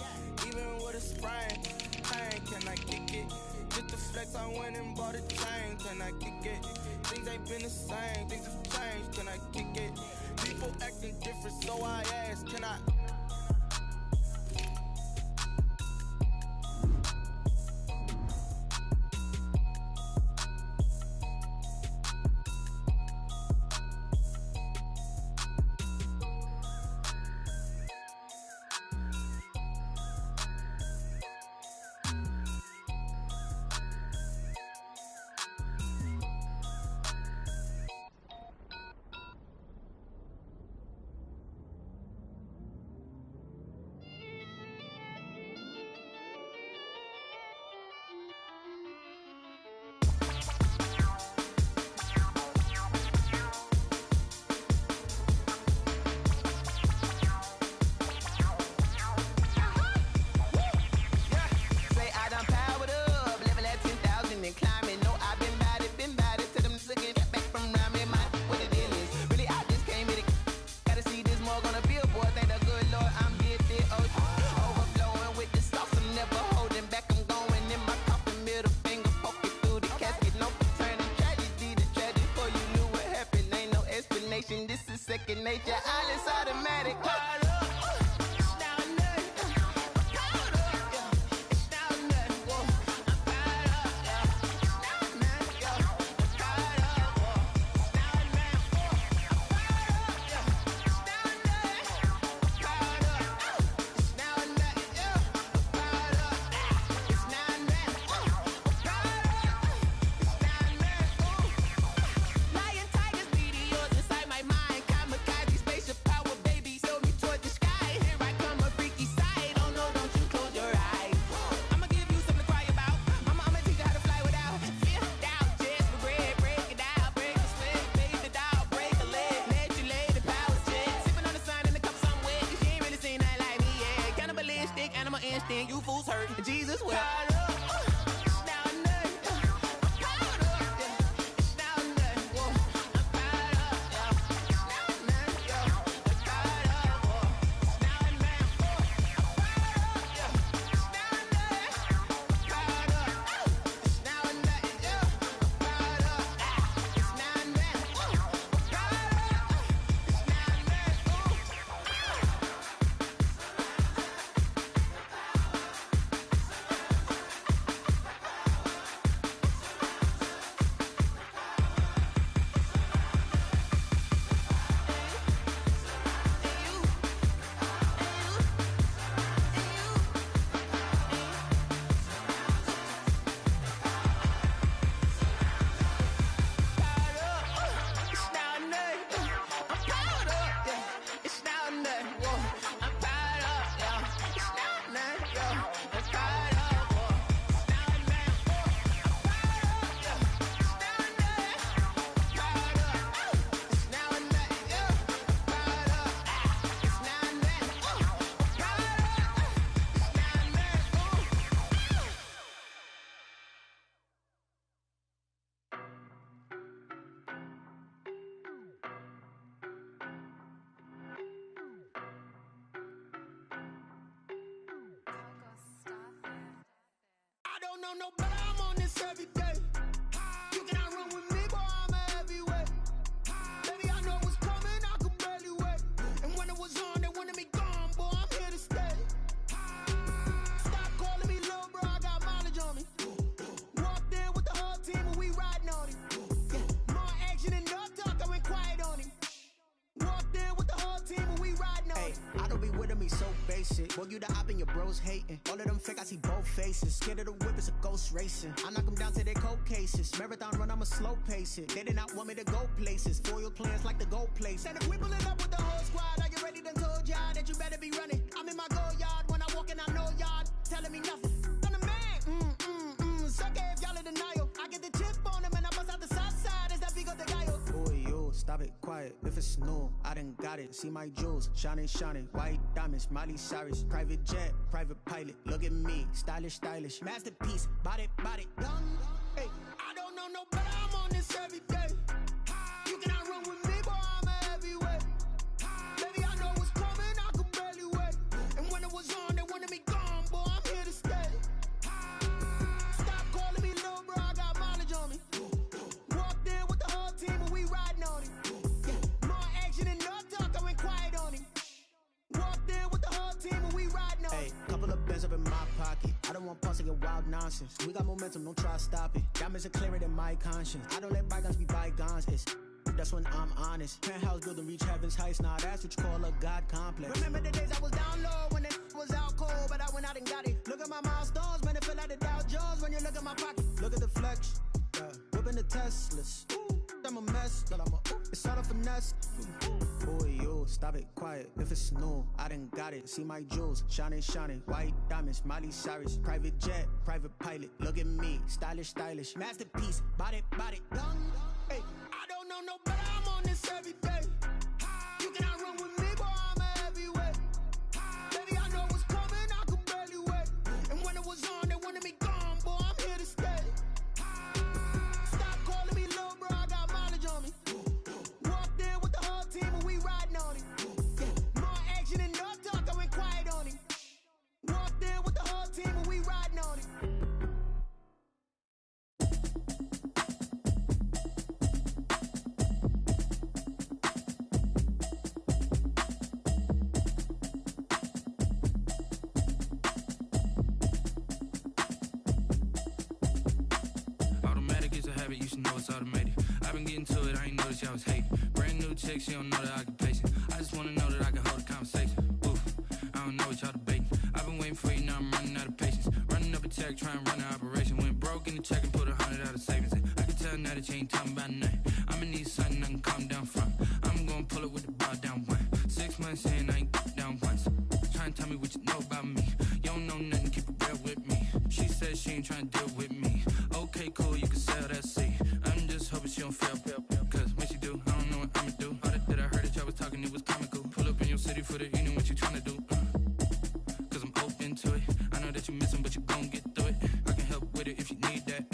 Even with a sprain. Pain, can I kick it? Just the flex, I went and bought a chain. Can I kick it? Things ain't been the same. Things have changed. Can I kick it? People acting different, so I ask. Can I? nature, all is automatic. You fools hurt. Jesus will. know no better, I'm on this every day. You cannot run with me, boy, I'm a heavyweight. Baby, I know what's coming, I could barely wait. And when it was on, they wanted me gone, boy, I'm here to stay. Stop calling me little bro, I got mileage on me. Walked in with the whole team and we riding on him. Yeah. More action and no talk, I went quiet on him. Walked in with the whole team and we riding on him. I don't be with him, he's so basic. Boy, you the op and your bros hating. All of them fake, I see both faces. Scared of the whip, it's a ghost racing. I knock them down to their cold cases. Marathon run, I'ma slow pace it. They did not want me to go places. Foil plans like the gold place. And if we pulling up with the whole squad, are you ready? Done told y'all that you better be running. I'm in my go yard when I walk in, I know y'all telling me nothing. I'm the man, sucker if y'all in denial. I get the chip on them and I bust out the south side. Is that big of the guy? Boy, yo, stop it, quiet. If it's new, I done got it. See my jewels, shining, shining. White diamonds, Miley Cyrus. Private jet, private pilot. Look at me, stylish, stylish. Masterpiece, body, done. Hey, I don't know no better, I'm on this every day. You cannot run with me, boy, I'm a heavyweight. Baby, I know what's coming, I could barely wait. And when it was on, they wanted me gone, boy, I'm here to stay. Stop calling me little bro, I got mileage on me. Walked in with the whole team and we riding on him. Yeah. More action and no talk, I went quiet on him. Walked in with the whole team and we riding on him. Hey, couple of bands up in my pocket. I don't want pulse your wild nonsense. We got momentum, don't try to stop it. Diamonds are clearer than my conscience. I don't let bygones be bygones. It's that's when I'm honest. Penthouse building reach heaven's heights. Nah, that's what you call a God complex. Remember the days I was down low when it was out cold, but I went out and got it. Look at my milestones, man, it feel like the Dow Jones when you look at my pocket. Look at the flex, whipping the Teslas. Ooh, I'm a mess, but it's all a finesse. Boy, yo, stop it, quiet. If it's new, I done got it. See my jewels, shining, shining. White diamonds, Miley Cyrus. Private jet, private pilot. Look at me, stylish, stylish. Masterpiece, body, done. Hey, I don't know no better, I'm on this every day. You cannot run with me, boy, I'm a heavyweight. Baby, I know what's coming, I could barely wait. And when it was on, they wanted me gone, boy, I'm here to stay. Stop calling me little bro, I got mileage on me. Walked in with the whole team and we riding on him. Yeah. More action and no talk, I went quiet on him. Walked in with the whole team and we riding on him. You should know it's automated. I've been getting to it, I ain't noticed y'all was hating. Brand new chick, she don't know the occupation. I just wanna know that I can hold a conversation. Oof, I don't know what y'all debating. I've been waiting for you, now I'm running out of patience. Running up a check, trying to run an operation. Went broke in the check and put 100 out of savings in. I can tell now that you ain't talking about nothing. I'ma need something I can calm down from. I'm gonna pull it with the bar down one. 6 months in, I ain't down once. Trying to tell me what you know about me. You don't know nothing, keep it real with me. She said she ain't trying to deal with me. Okay, cool, you can sell that seat. I'm just hoping she don't fail, cause when she do, I don't know what I'ma do. All that I heard that y'all was talking, it was comical. Pull up in your city for the evening, what you tryna do? Cause I'm open to it. I know that you missing, but you gon' get through it. I can help with it if you need that.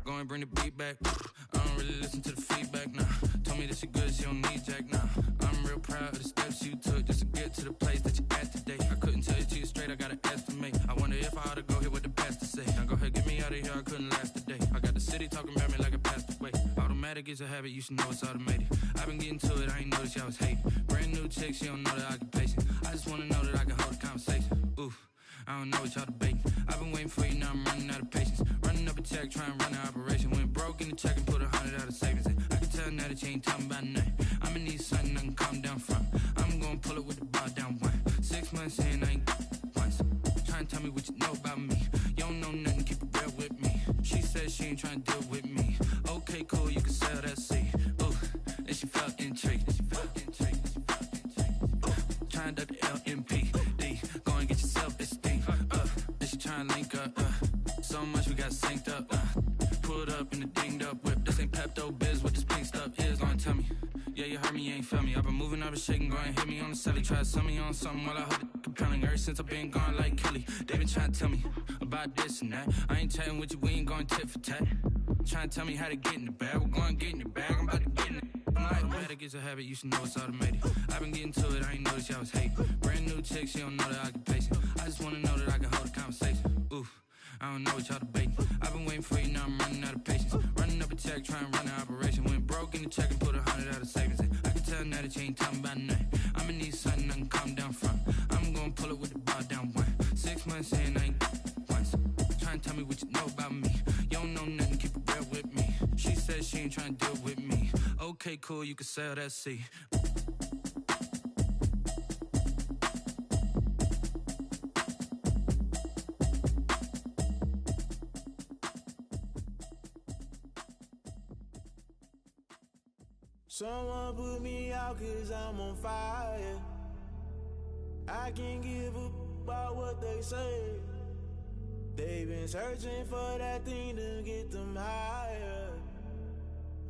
Go and bring the beat back. I don't really listen to the feedback, nah. Told me that she good, she don't need jack, nah. I'm real proud of the steps you took just to get to the place that you at today. I couldn't tell you to you straight, I gotta estimate. I wonder if I ought to go here with the pastor say. Now go ahead, get me out of here, I couldn't last a day. I got the city talking about me like I passed away. Automatic is a habit, you should know it's automated. I've been getting to it, I ain't noticed y'all was hating. Brand new chick, she don't know the occupation. I just wanna know that I can hold a conversation. Oof, I don't know what y'all debating. I've been waiting for you, now I'm running out of patience. Running up a check, trying to run an operation. Went broke in the check and put 100 out of savings in. I can tell now that you ain't talking about nothing. I'ma need something I can calm down from. I'm gonna pull it with the bar down one. 6 months in, I ain't once. Trying to tell me what you know about me. You don't know nothing, keep it real with me. She said she ain't trying to deal with me. Okay, cool, you can sell that seat. Ooh, and she felt intrigued. Trying to duck the LMPD. Go and get yourself esteem. And she trying to link up. So much we got synced up. Pulled up in the dinged up whip. This ain't Pepto Biz, what this pink stuff is. Long tell me. Yeah, you heard me, you ain't felt me. I've been moving, I've been shaking, go and hit me on the celly. Try to sell me on something while I hold it compelling. Ever since I've been gone like Kelly, they been trying to tell me about this and that. I ain't chatting with you, we ain't going tit for tat. Trying to tell me how to get in the bag, we're going to get in the bag, I'm about to get in it. Automatic is a habit, you should know it's automated. I've been getting to it, I ain't noticed y'all was hating. Brand new chick, she don't know the occupation. I just wanna know that I can hold a conversation. Oof, I don't know what y'all debating. I've been waiting for you, now I'm running out of patience. Running up a check, trying to run an operation. Went broke in the check and put 100 out of savings in. I can tell now that you ain't talking about nothing. I'ma need something I can calm down from. I'm gonna pull it with the bar down one. 6 months in, I ain't once. Trying to tell me what you know about me. You don't know nothing, keep it real with me. She said she ain't trying to deal with me. Okay, cool, you can sell that seat. Someone put me out 'cause I'm on fire. I can't give a about what they say. They've been searching for that thing to get them higher.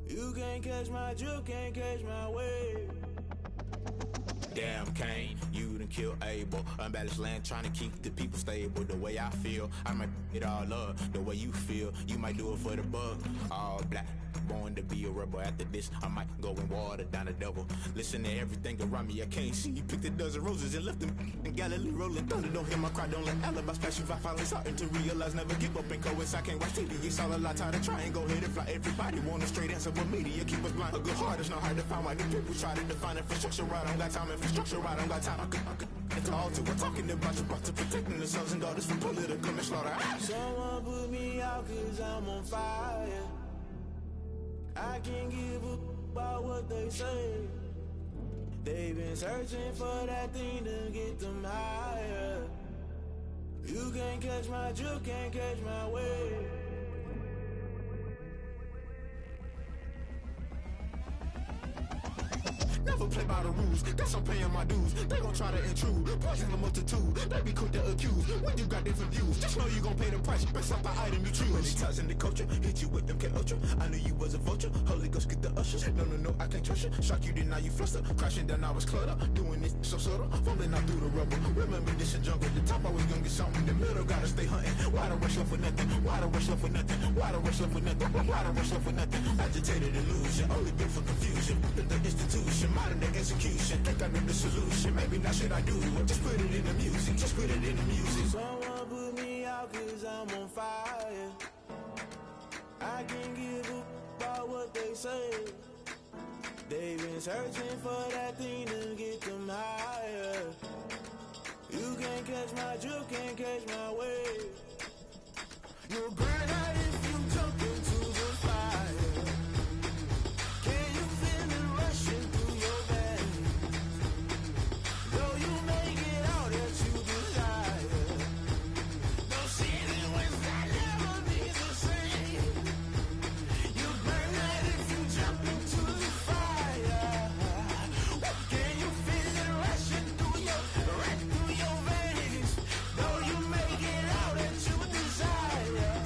You can't catch my drift, can't catch my wave. Damn, Kane, you done killed Abel. Unbalanced land, trying to keep the people stable. The way I feel, I might it all up. The way you feel, you might do it for the bug. All black, born to be a rebel. After this, I might go and water down the double. Listen to everything around me, I can't see. Picked a dozen roses and left them in Galilee rolling thunder. Don't hear my cry, don't let alibis pass you. I finally starting to realize, never give up and coast. I can't watch TV, it's all a lot. Tired of trying, go ahead and fly. Everybody want a straight answer, but media keep us blind. A good heart is not hard to find. Why do people try to define infrastructure right? I don't got time, infrastructure right, I don't got time. I could it's all to we're talking about your to protecting the sons and daughters from political slaughter. Someone put me out 'cause I'm on fire. I can't give a about what they say. They've been searching for that thing to get them higher. You can't catch my drift, can't catch my wave. Never play by the rules, guess I'm paying my dues. They gon' try to intrude, poison the multitude. They be quick to accuse, when you got different views. Just know you gon' pay the price, based off the item you choose. Many ties in the culture, hit you with MK Ultra. I knew you was a vulture, Holy Ghost get the ushers. No, I can't trust you. Shock you, then now you fluster. Crashing down, I was cluttered. Doing this so subtle, fumbling out through the rubble. Remember this a jungle, the top always gonna get something. In the middle, gotta stay hunting. Why the rush left for nothing? Why the rush left for nothing? Why the rush left for nothing? Why the rush left for nothing? Agitated illusion, only built for confusion. The institution, modern day execution. Think I know the solution. Maybe not should I do it? Just put it in the music. Just put it in the music. Someone put me out 'cause I'm on fire. I can't give a about what they say. They've been searching for that thing to get them higher. You can't catch my drift, can't catch my wave. You'll burn out if you jump into the fire. Can you feel it rushing through your veins? Though you may get out that you desire. No ceiling wins that never be the same. You burn out if you jump into the fire. Can you feel it rushing through your veins? Though you may get out that you desire.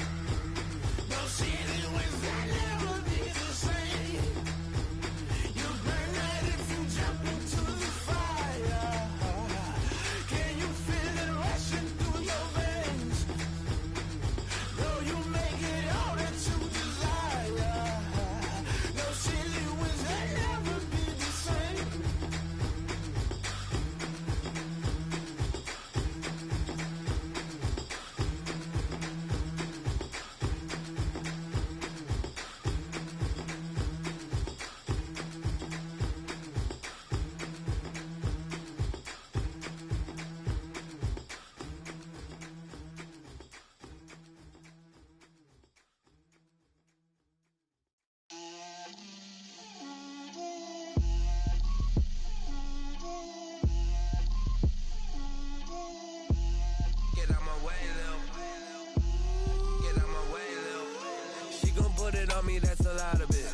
No ceiling wins that never be the same. You burn out if you jump into the fire. Can you feel it rushing through your veins? Though you may get out that you desire. No ceiling wins that never be the same. Get out my way, Lil. Get out my way, Lil. She gon' put it on me, that's a lot of it.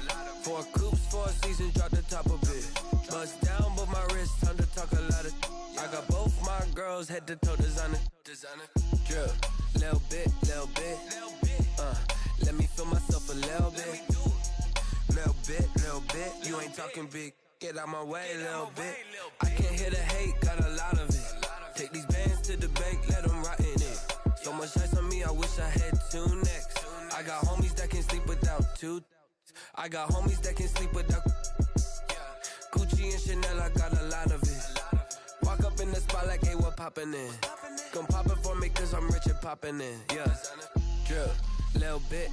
4 coops, 4 seasons, drop the top a bit. Bust down, but my wrist, time to talk a lot of. I got both my girls, head to toe designer. Drip, little bit, little bit. Let me feel myself a little bit. Little bit. You ain't talking big. Get out my way, little bit. I can't hear the hate, got a lot of it. Take these bands to the bank, let them rot in it. So much ice on me, I wish I had 2 necks. I got homies that can sleep without 2. I got homies that can sleep without Gucci and Chanel, I got a lot of it. Walk up in the spot like, hey, what poppin' in? Gon' pop it for me cause I'm rich and poppin' in, yeah. Drip, little bit,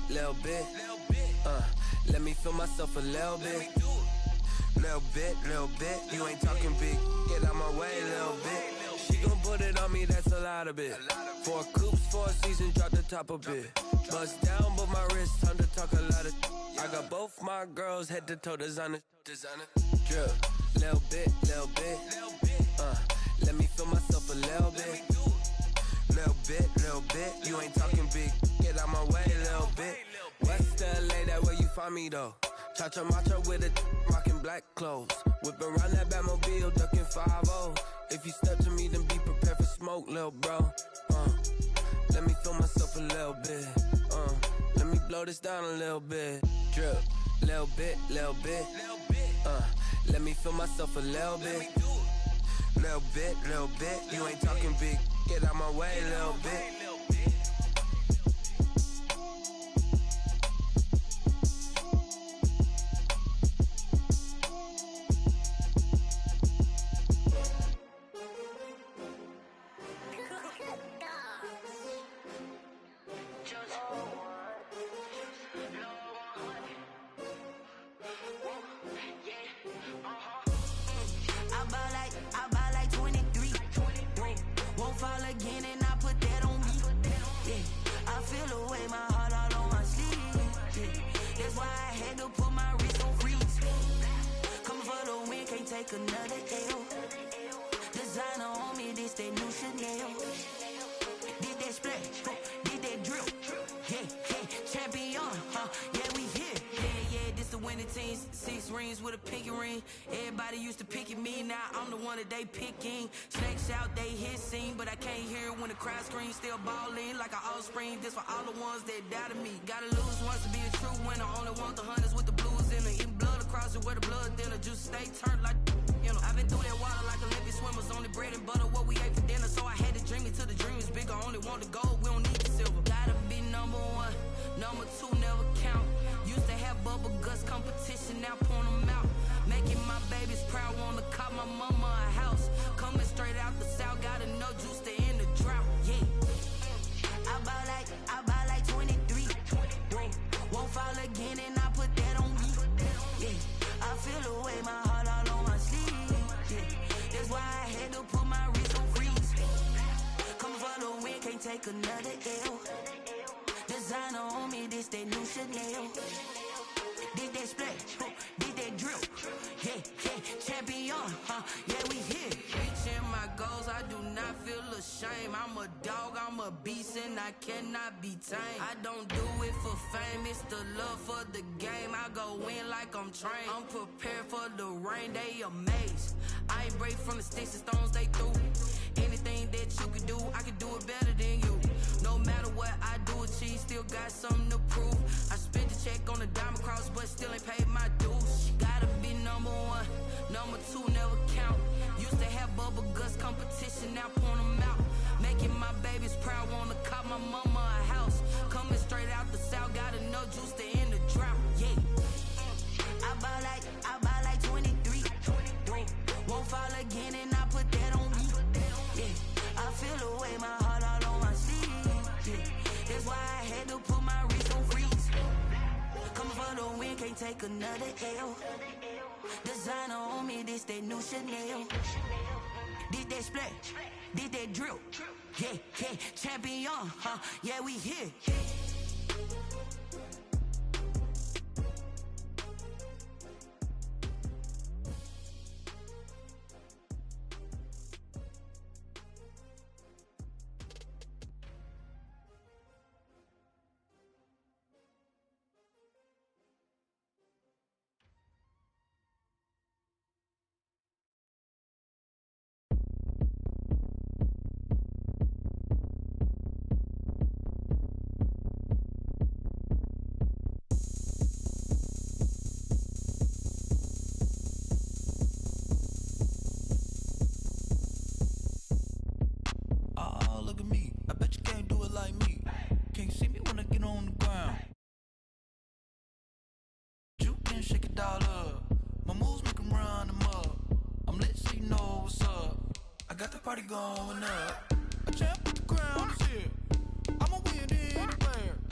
let me feel myself a little bit. Little bit, you ain't talking big. Get out my way, little bit. She gon' put it on me, that's a lot of it. 4 coops, 4 seasons, drop the top a bit. Bust down, but my wrist, time to talk a lot of. I got both my girls, head to toe designer. Drip, little bit, let me feel myself a little bit. Little bit, you ain't talking big. Get out my way, little bit. West LA, that where you find me though. Cha-cha matcha with a rockin' black clothes. Whip around that Batmobile, ducking 5-0. If you step to me, then be prepared for smoke, little bro. Let me feel myself a little bit. Let me blow this down a little bit. Drip, little bit, let me feel myself a little bit. Little bit, you ain't talking big. Get out my way, little bit. Another L. Designer on me, this that new Chanel. Did that splash, did that drill. Yeah, champion, yeah, we here. Yeah, this the winning team. 6 rings with a pinky ring. Everybody used to pick at me, now I'm the one that they picking. Snakes out, they hit scene, but I can't hear it when the crowd screams. Still ballin' like an offspring. This for all the ones that doubted me. Gotta lose once to be a true winner. Only want the hunters with the blues in it. Eating blood across it where the blood thinner. Juice stay turned like. You know, I've been through that water like Olympic swimmers. Only bread and butter, what we ate for dinner. So I had to dream it till the dream is bigger. Only want the gold, we don't need the silver. Gotta be number 1, number 2 never count. Used to have bubble guts competition, now point them out. Making my babies proud, wanna cop my mama a house. Coming straight out the south, gotta know juice to end the drought. Yeah, I buy like 23. Won't fall again and I put that on me. Yeah, I feel the way my heart all on my sleeve. Yeah, that's why I had to put my wrist on freeze. Come for the win, can't take another L. Designer on me, this that new Chanel. Did that splash, did that drill. Yeah, champion, yeah, we here. Reaching my goals, I do not feel ashamed. I'm a dog, I'm a beast, and I cannot be tamed. I don't do it for fame, it's the love for the game. I go in like I'm trained. I'm prepared for the rain, they amazed. I ain't break from the sticks and stones they threw. Anything that you could do, I could do it better than you. No matter what I do, achieve, still got something to prove. I spent the check on the diamond cross, but still ain't paid my dues. Gotta be number 1, number 2 never count. Used to have bubble guts competition, now point them out. Making my babies proud, wanna cop my mama a house. Coming straight out the south, gotta know juice to end the drought. Yeah, I buy like 23. Won't fall again and I put that on me. Yeah, I feel the way my heart all on my sleeve. Yeah, that's why I had to put my wrist on freeze. Coming for the win, can't take another L. Designer on me, this that new Chanel. Did that splash, did that drill. Yeah, champion, yeah, we here. Shake it all up. My moves make them run them up. I'm lit so you know what's up. I got the party going up. A champ with the crown is here. I'ma win anywhere.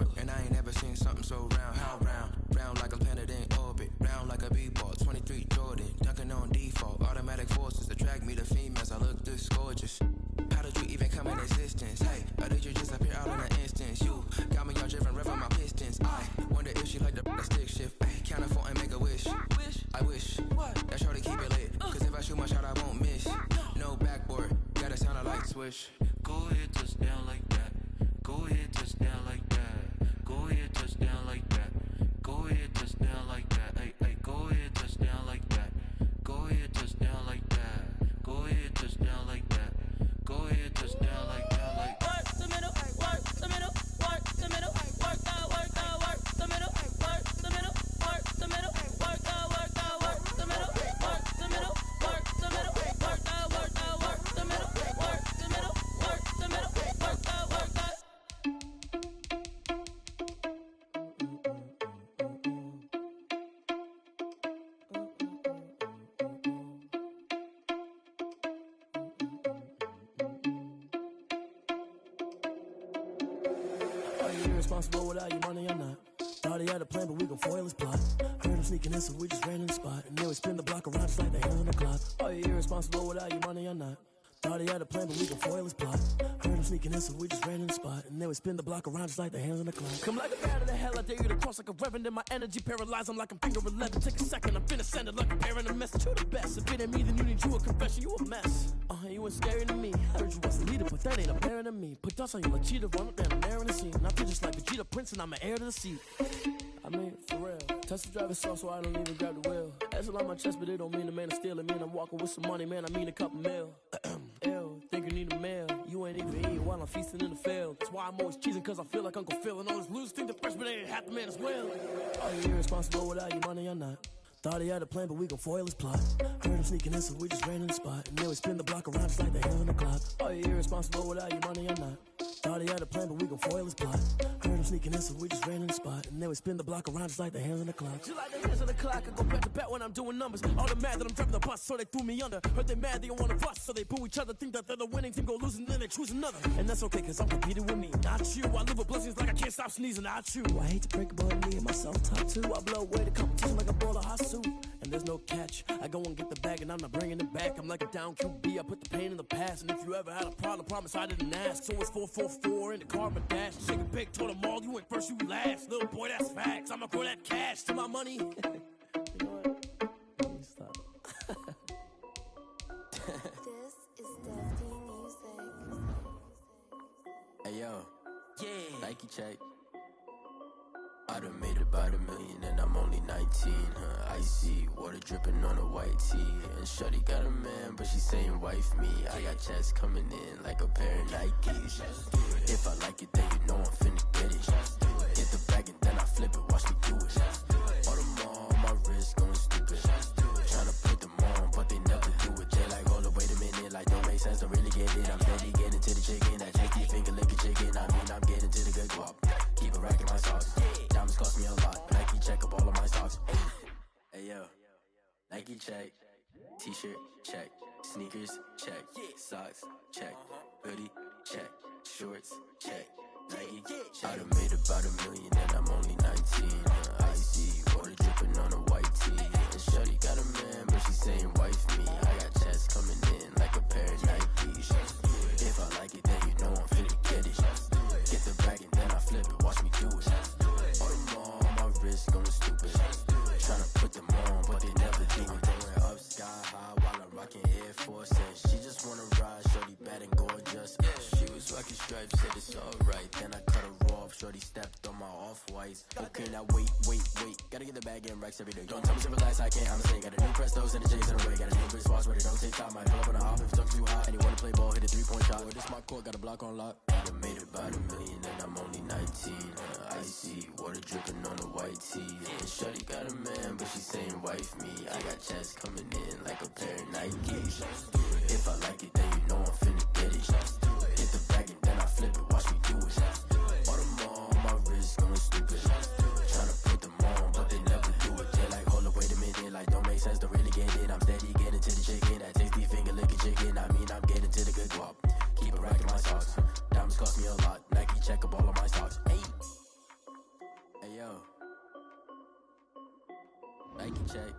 short, and I ain't never seen something so round. How round? Round like a planet in orbit. Round like a b-ball. 23 Jordan, dunking on default. Automatic forces attract me to females. I look this gorgeous. How did you even come in existence? Hey, or did you just appear out in an instance? You got me all driven, revving my pistons. I wonder if she like the stick shift. Ay, count it 4 and make a wish. I wish that shorty keep it lit. Cause if I shoot my shot, I won't miss. No backboard, gotta sound a light switch. Go ahead, touch down like that. Go ahead, touch down like that. Go ahead, touch down like that. Go ahead, touch down like that. Hey, hey, go ahead, touch down like that. Go ahead, touch down like that. Go ahead, touch down like that. Go ahead, touch down like that. Like work the middle, work the middle, work the middle, work the middle, work the middle, work the middle, work the middle, work the middle, work the middle, work the middle, work the middle, work the middle, work the. Are you irresponsible without your money or not? Thought he had a plan, but we gon' foil his plot. Heard him sneaking in, so we just ran in the spot. And then we spin the block around just like the hands on the clock. Are you irresponsible without your money or not? Thought he had a plan, but we gon' foil his plot. Heard him sneaking in, so we just ran in the spot. And then we spin the block around just like the hands on the clock. Come like a bat of the hell, I dare you to cross like a reverend. In my energy paralyzed, I'm like I'm finger 11. Take a second, I'm finna send it like a parent a message. You the best, if it ain't me, then you need you a confession. You a mess. You ain't scary to me. Heard you was the leader, but that ain't apparent to me. Put dust on you like cheetah, run up down the narrow in the scene. I feel just like Vegeta Prince, and I'm an heir to the seat. I mean, for real. Touch the driver's soft, so I don't even grab the wheel. That's a lot on my chest, but it don't mean the man is stealing. Mean I'm walking with some money, man. I mean a couple mil. Ew, think you need a meal. You ain't even eating while I'm feasting in the field. That's why I'm always cheesing, cause I feel like Uncle Phil. And all this losers think the freshman ain't half the man as well. Are you irresponsible without your money or not? Thought he had a plan, but we gon' foil his plot. Heard him sneaking in, so we just ran in the spot. And then we spin the block around just like the hands on the clock. Are you irresponsible without your money or not? Thought he had a plan, but we gon' foil his plot. Heard him sneaking in, so we just ran in the spot. And then we spin the block around just like the hands on the clock. Just like the hands on the clock, I go back to back when I'm doing numbers. All the mad that I'm driving the bus, so they threw me under. Heard they mad, they don't wanna bust, so they boo each other. Think that they're the winning team, go losing, then they choose another. And that's okay, cause I'm competing with me, not you. I live with blessings like I can't stop sneezing, not you. I hate to break it, but me and myself top two. I blow away the competition like a bowl of hot soup. And there's no catch. I go and get the bag and I'm not bringing it back. I'm like a down QB, I put the pain in the past. And if you ever had a problem, promise I didn't ask. So it's 444 in the car, but dash. Shake a big, told them all, you went first, you last. Little boy, that's facts. I'ma grow that cash to my money. You know what? Let me stop. This is Destiny Music. Hey yo, yeah, Nike check. I done made about $1 million and I'm only 19, huh? Icy, water dripping on a white tee. And shorty got a man, but she saying wife me. I got checks coming in like a pair of Nikes. If I like it, then you know I'm finna get it. Get the bag and then I flip it, watch me do it. All them on my wrist going stupid. Tryna put them on, but they never do it. They like, hold up, wait a minute, like don't make sense, don't really get it. I'm steady getting to the chicken, that cheeky finger licking chicken. I mean, I'm getting to the good guap. Keep a rack in my socks. Diamonds cost me a lot. Nike check up all of my stocks. Hey yo, Nike check. T-shirt check. Sneakers check. Socks check. Hoodie check. Shorts check. Nike I done made about $1 million and I'm only 19. Icy, water dripping on a white tee. And shorty got a man, but she saying wife me. I got checks coming in like a pair of Nikes. If I like it, then you know I'm finna get it. Get the bag and then I flip it, watch me do it. All them on my wrist going stupid. Tryna put them on, but they never do it. Going up sky high while I'm rocking Air Force. And she just wanna ride, shorty bad and gorgeous. She was rocking stripes, said it's alright. Then I cut her off, shorty stepped on my off-whites. Okay, now wait. Gotta get the bag and racks every day. Don't tell me to relax, I can't, I'm saying. Got a new Prestos and the J's in the way. Got a new bitch watch, but it don't take time. I pull up on the hop if it's too hot. And you wanna play ball, hit a 3-point shot. Boy, this my court, got a block on lock. I done made about $1 million and I'm only 19. Icy, water dripping on a white tee. And shorty got a man, but she saying wife me. I got checks coming in like a pair of Nikes. If I like it, then you know I'm finna get it. Get the bag and then I flip it, watch me do it. All them on my wrist going stupid. Tryna put them on, but they never do it. They like, hold up, wait a minute, like don't make sense, don't really get it. I'm steady getting to the chicken, that tasty finger licking chicken. I mean, I'm getting to the good guap. Keep a rack in my socks. Diamonds cost me a lot. Nike check up all of my stocks. Hey. check.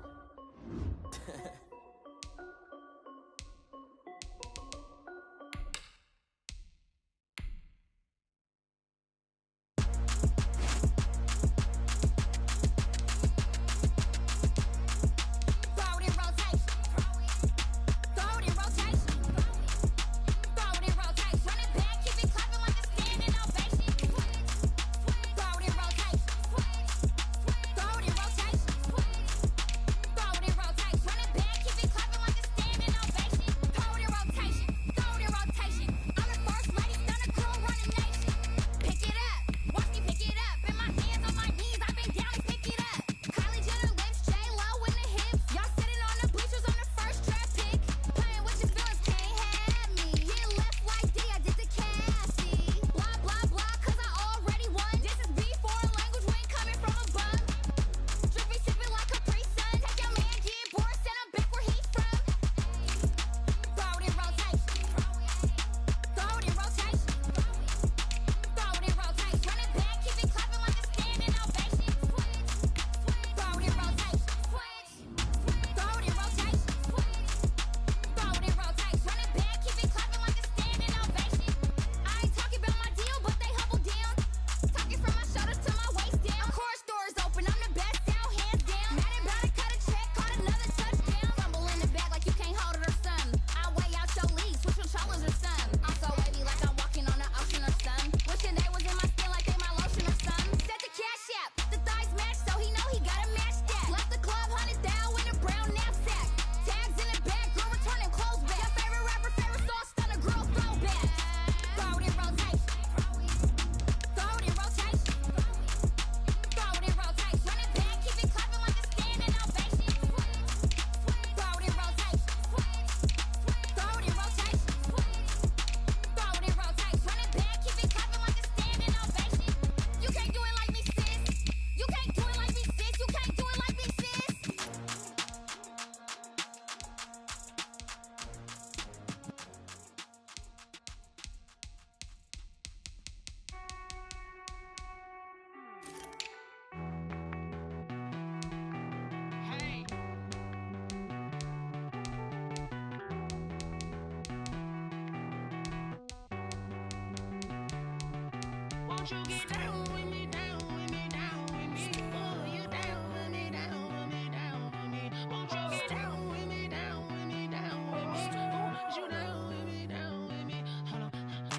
Won't you get down with me, down with me, down with me? Oh, you down with me, down with me, down with me. Won't you get down with me, down with me, down with me? Oh, you down with me, down with me? Hold on.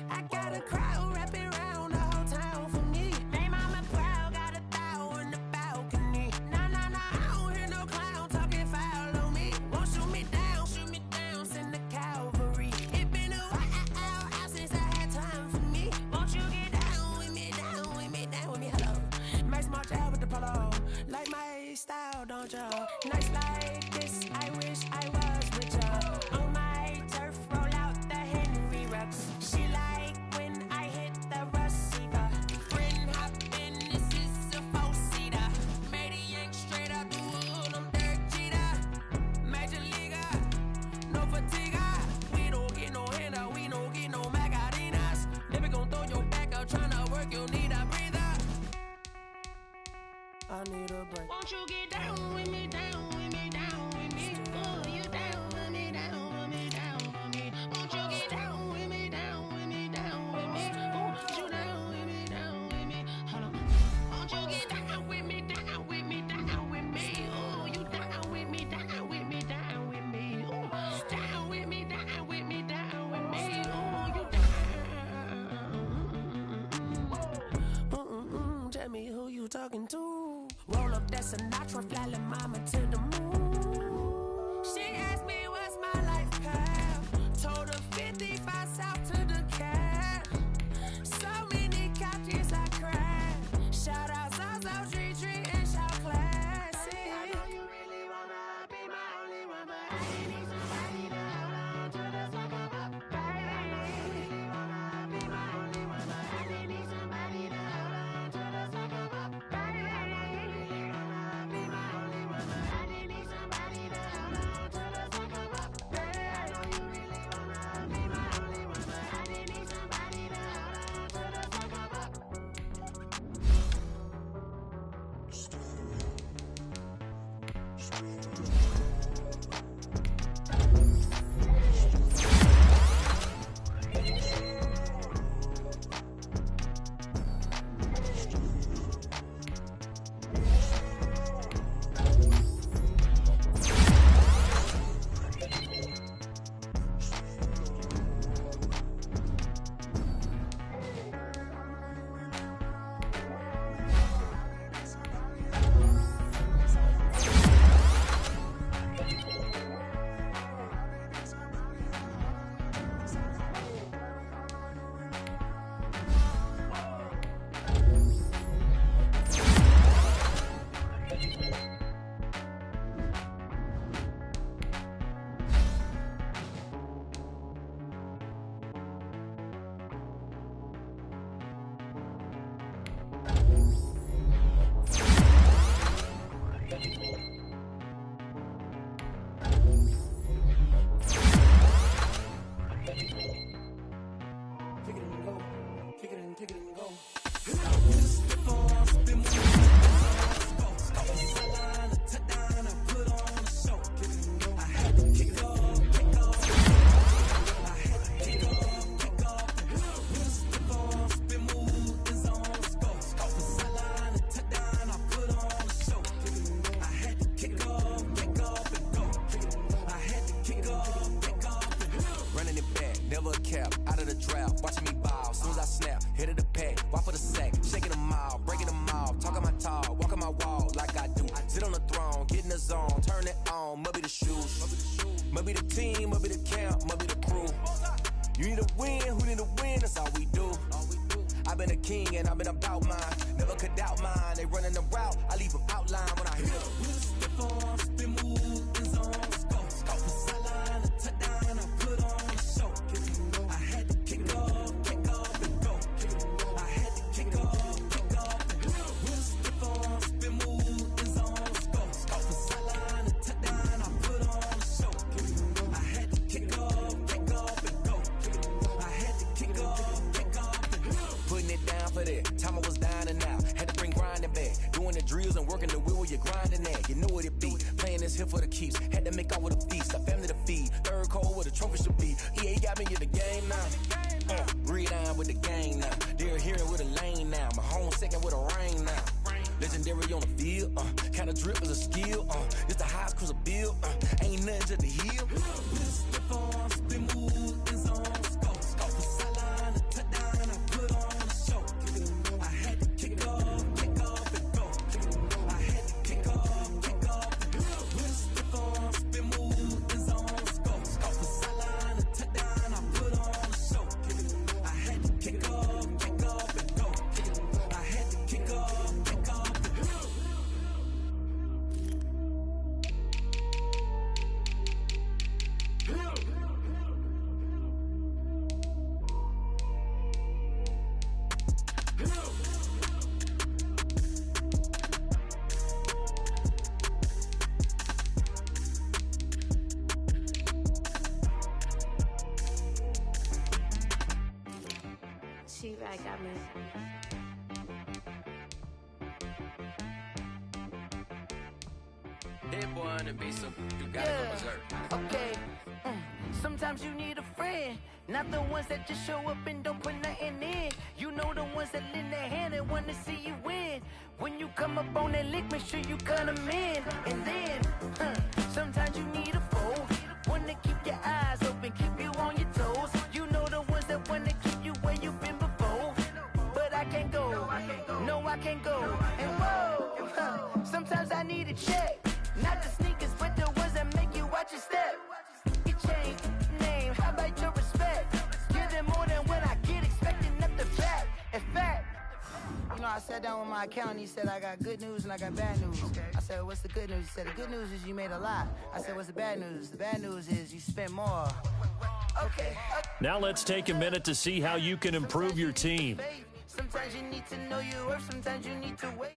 I got a crowd wrapping around the whole town for me. They mama proud, got a thou in the balcony. Nah, nah, nah, I don't hear no clown talking foul on me. Won't shoot me down, send the cavalry. It been a while since I had time for me. Won't you get down with me, down with me, down with me? Hello. Max March out with the polo. Like my style, don't y'all? Nights like this, I wish I was with y'all. On my turf, roll out the Henry Rux. She like when I hit the receiver. Friend hop in, this is a four-seater. Made a yank straight out the wood, I'm Derek Jeter. Major leaguer, no fatigue. We don't get no handout, we don't get no Macarinas. Never gon' throw your back out, tryna work, you need a breather. I need a break. Won't you get down with me, down with me, down with me? Oh, you down with me, down with me, down with me? Won't you get down with me, down with me, down with me? Oh, you down with me, down with me? Hold on. Won't you get down with me, down with me, down with me? Oh, you down with me, down with me, down with me? Oh, down with me, down with me, down with me? Oh, you down. Tell me who you talking to. Roll up that Sinatra, fly la mama to the moon. She asked me what's my life path. Told her 55 south to the cat. So many couches I cried. Shout out Zazo, Tree Tree, and shout classic. I know you really wanna be my only one, but I need somebody to hold on to the sucker up, baby. I know you really wanna be my only one, but I need somebody to hold on to the sucker up, baby. I know you really wanna be my only one, but I need somebody to cap, out of the drought, watching me ball. Soon as I snap, hit of the pack, walk for the sack, shaking them all, breaking them off, talking my talk, walking my wall like I do. Sit on the throne, get in the zone, turn it on, must be the shoes, must be the team, must be the camp, must be the crew. You need a win, who need a win, that's all we do. I've been a king and I've been about mine, never could doubt mine. They running the route, I leave them outline when I hit them. Step on, spin move, in zone, let's go. The sideline, a touchdown, I put on a show. I had to kick off and go. I had to kick off and go. We'll step on, spin move, in zone, let's go. The sideline, a touchdown, I put on a show. I had to kick off and go. I had to kick off and go. Putting it down for that, time I was down and out. Had to bring grinding back, doing the drills and working the wheel where you're grinding at. You know what it be, playing this here for the keeps. Had to make out with a feast, a family to feed. Third cold where the trophy should be. EA got me in the game now. Read on with the gang now. They're hearing with a lane now. My home second with a rain now. Legendary on the field, kinda drip is a skill. It's the highest cruiser bill, ain't nothing to the hill. Step on, spin move, in zone, let's go. The sideline, a touchdown, I put on a show. I had to kick off and go. I had to kick off and go. We'll step on, spin move, in zone, let's go. The sideline, a touchdown, I put on a show. I had to kick off and go. I had to kick off and go. She right got me. That boy on the beat, so you gotta go berserk. Okay. Sometimes you need a friend, not the ones that just show up and don't put nothing in. You know the ones that lend their hand and want to see you win. When you come up on that lick, make sure you cut them in. And then, sometimes you need a foe, one to keep your eyes open, keep you on your toes. You know the ones that want to keep you where you've been before. But I can't go, no I can't go. And whoa, sometimes I need a check. Not the sneakers, but the ones that make you watch your step. You change name, how about your respect? Give them more than what I get, expecting nothing back. In fact, you know, I sat down with my accountant, he said I got good news and I got bad news. I said, what's the good news? He said, the good news is you made a lot. I said, what's the bad news? The bad news is you spent more. Okay. Now let's take a minute to see how you can improve your team. Sometimes you need to know your worth, sometimes you need to wait.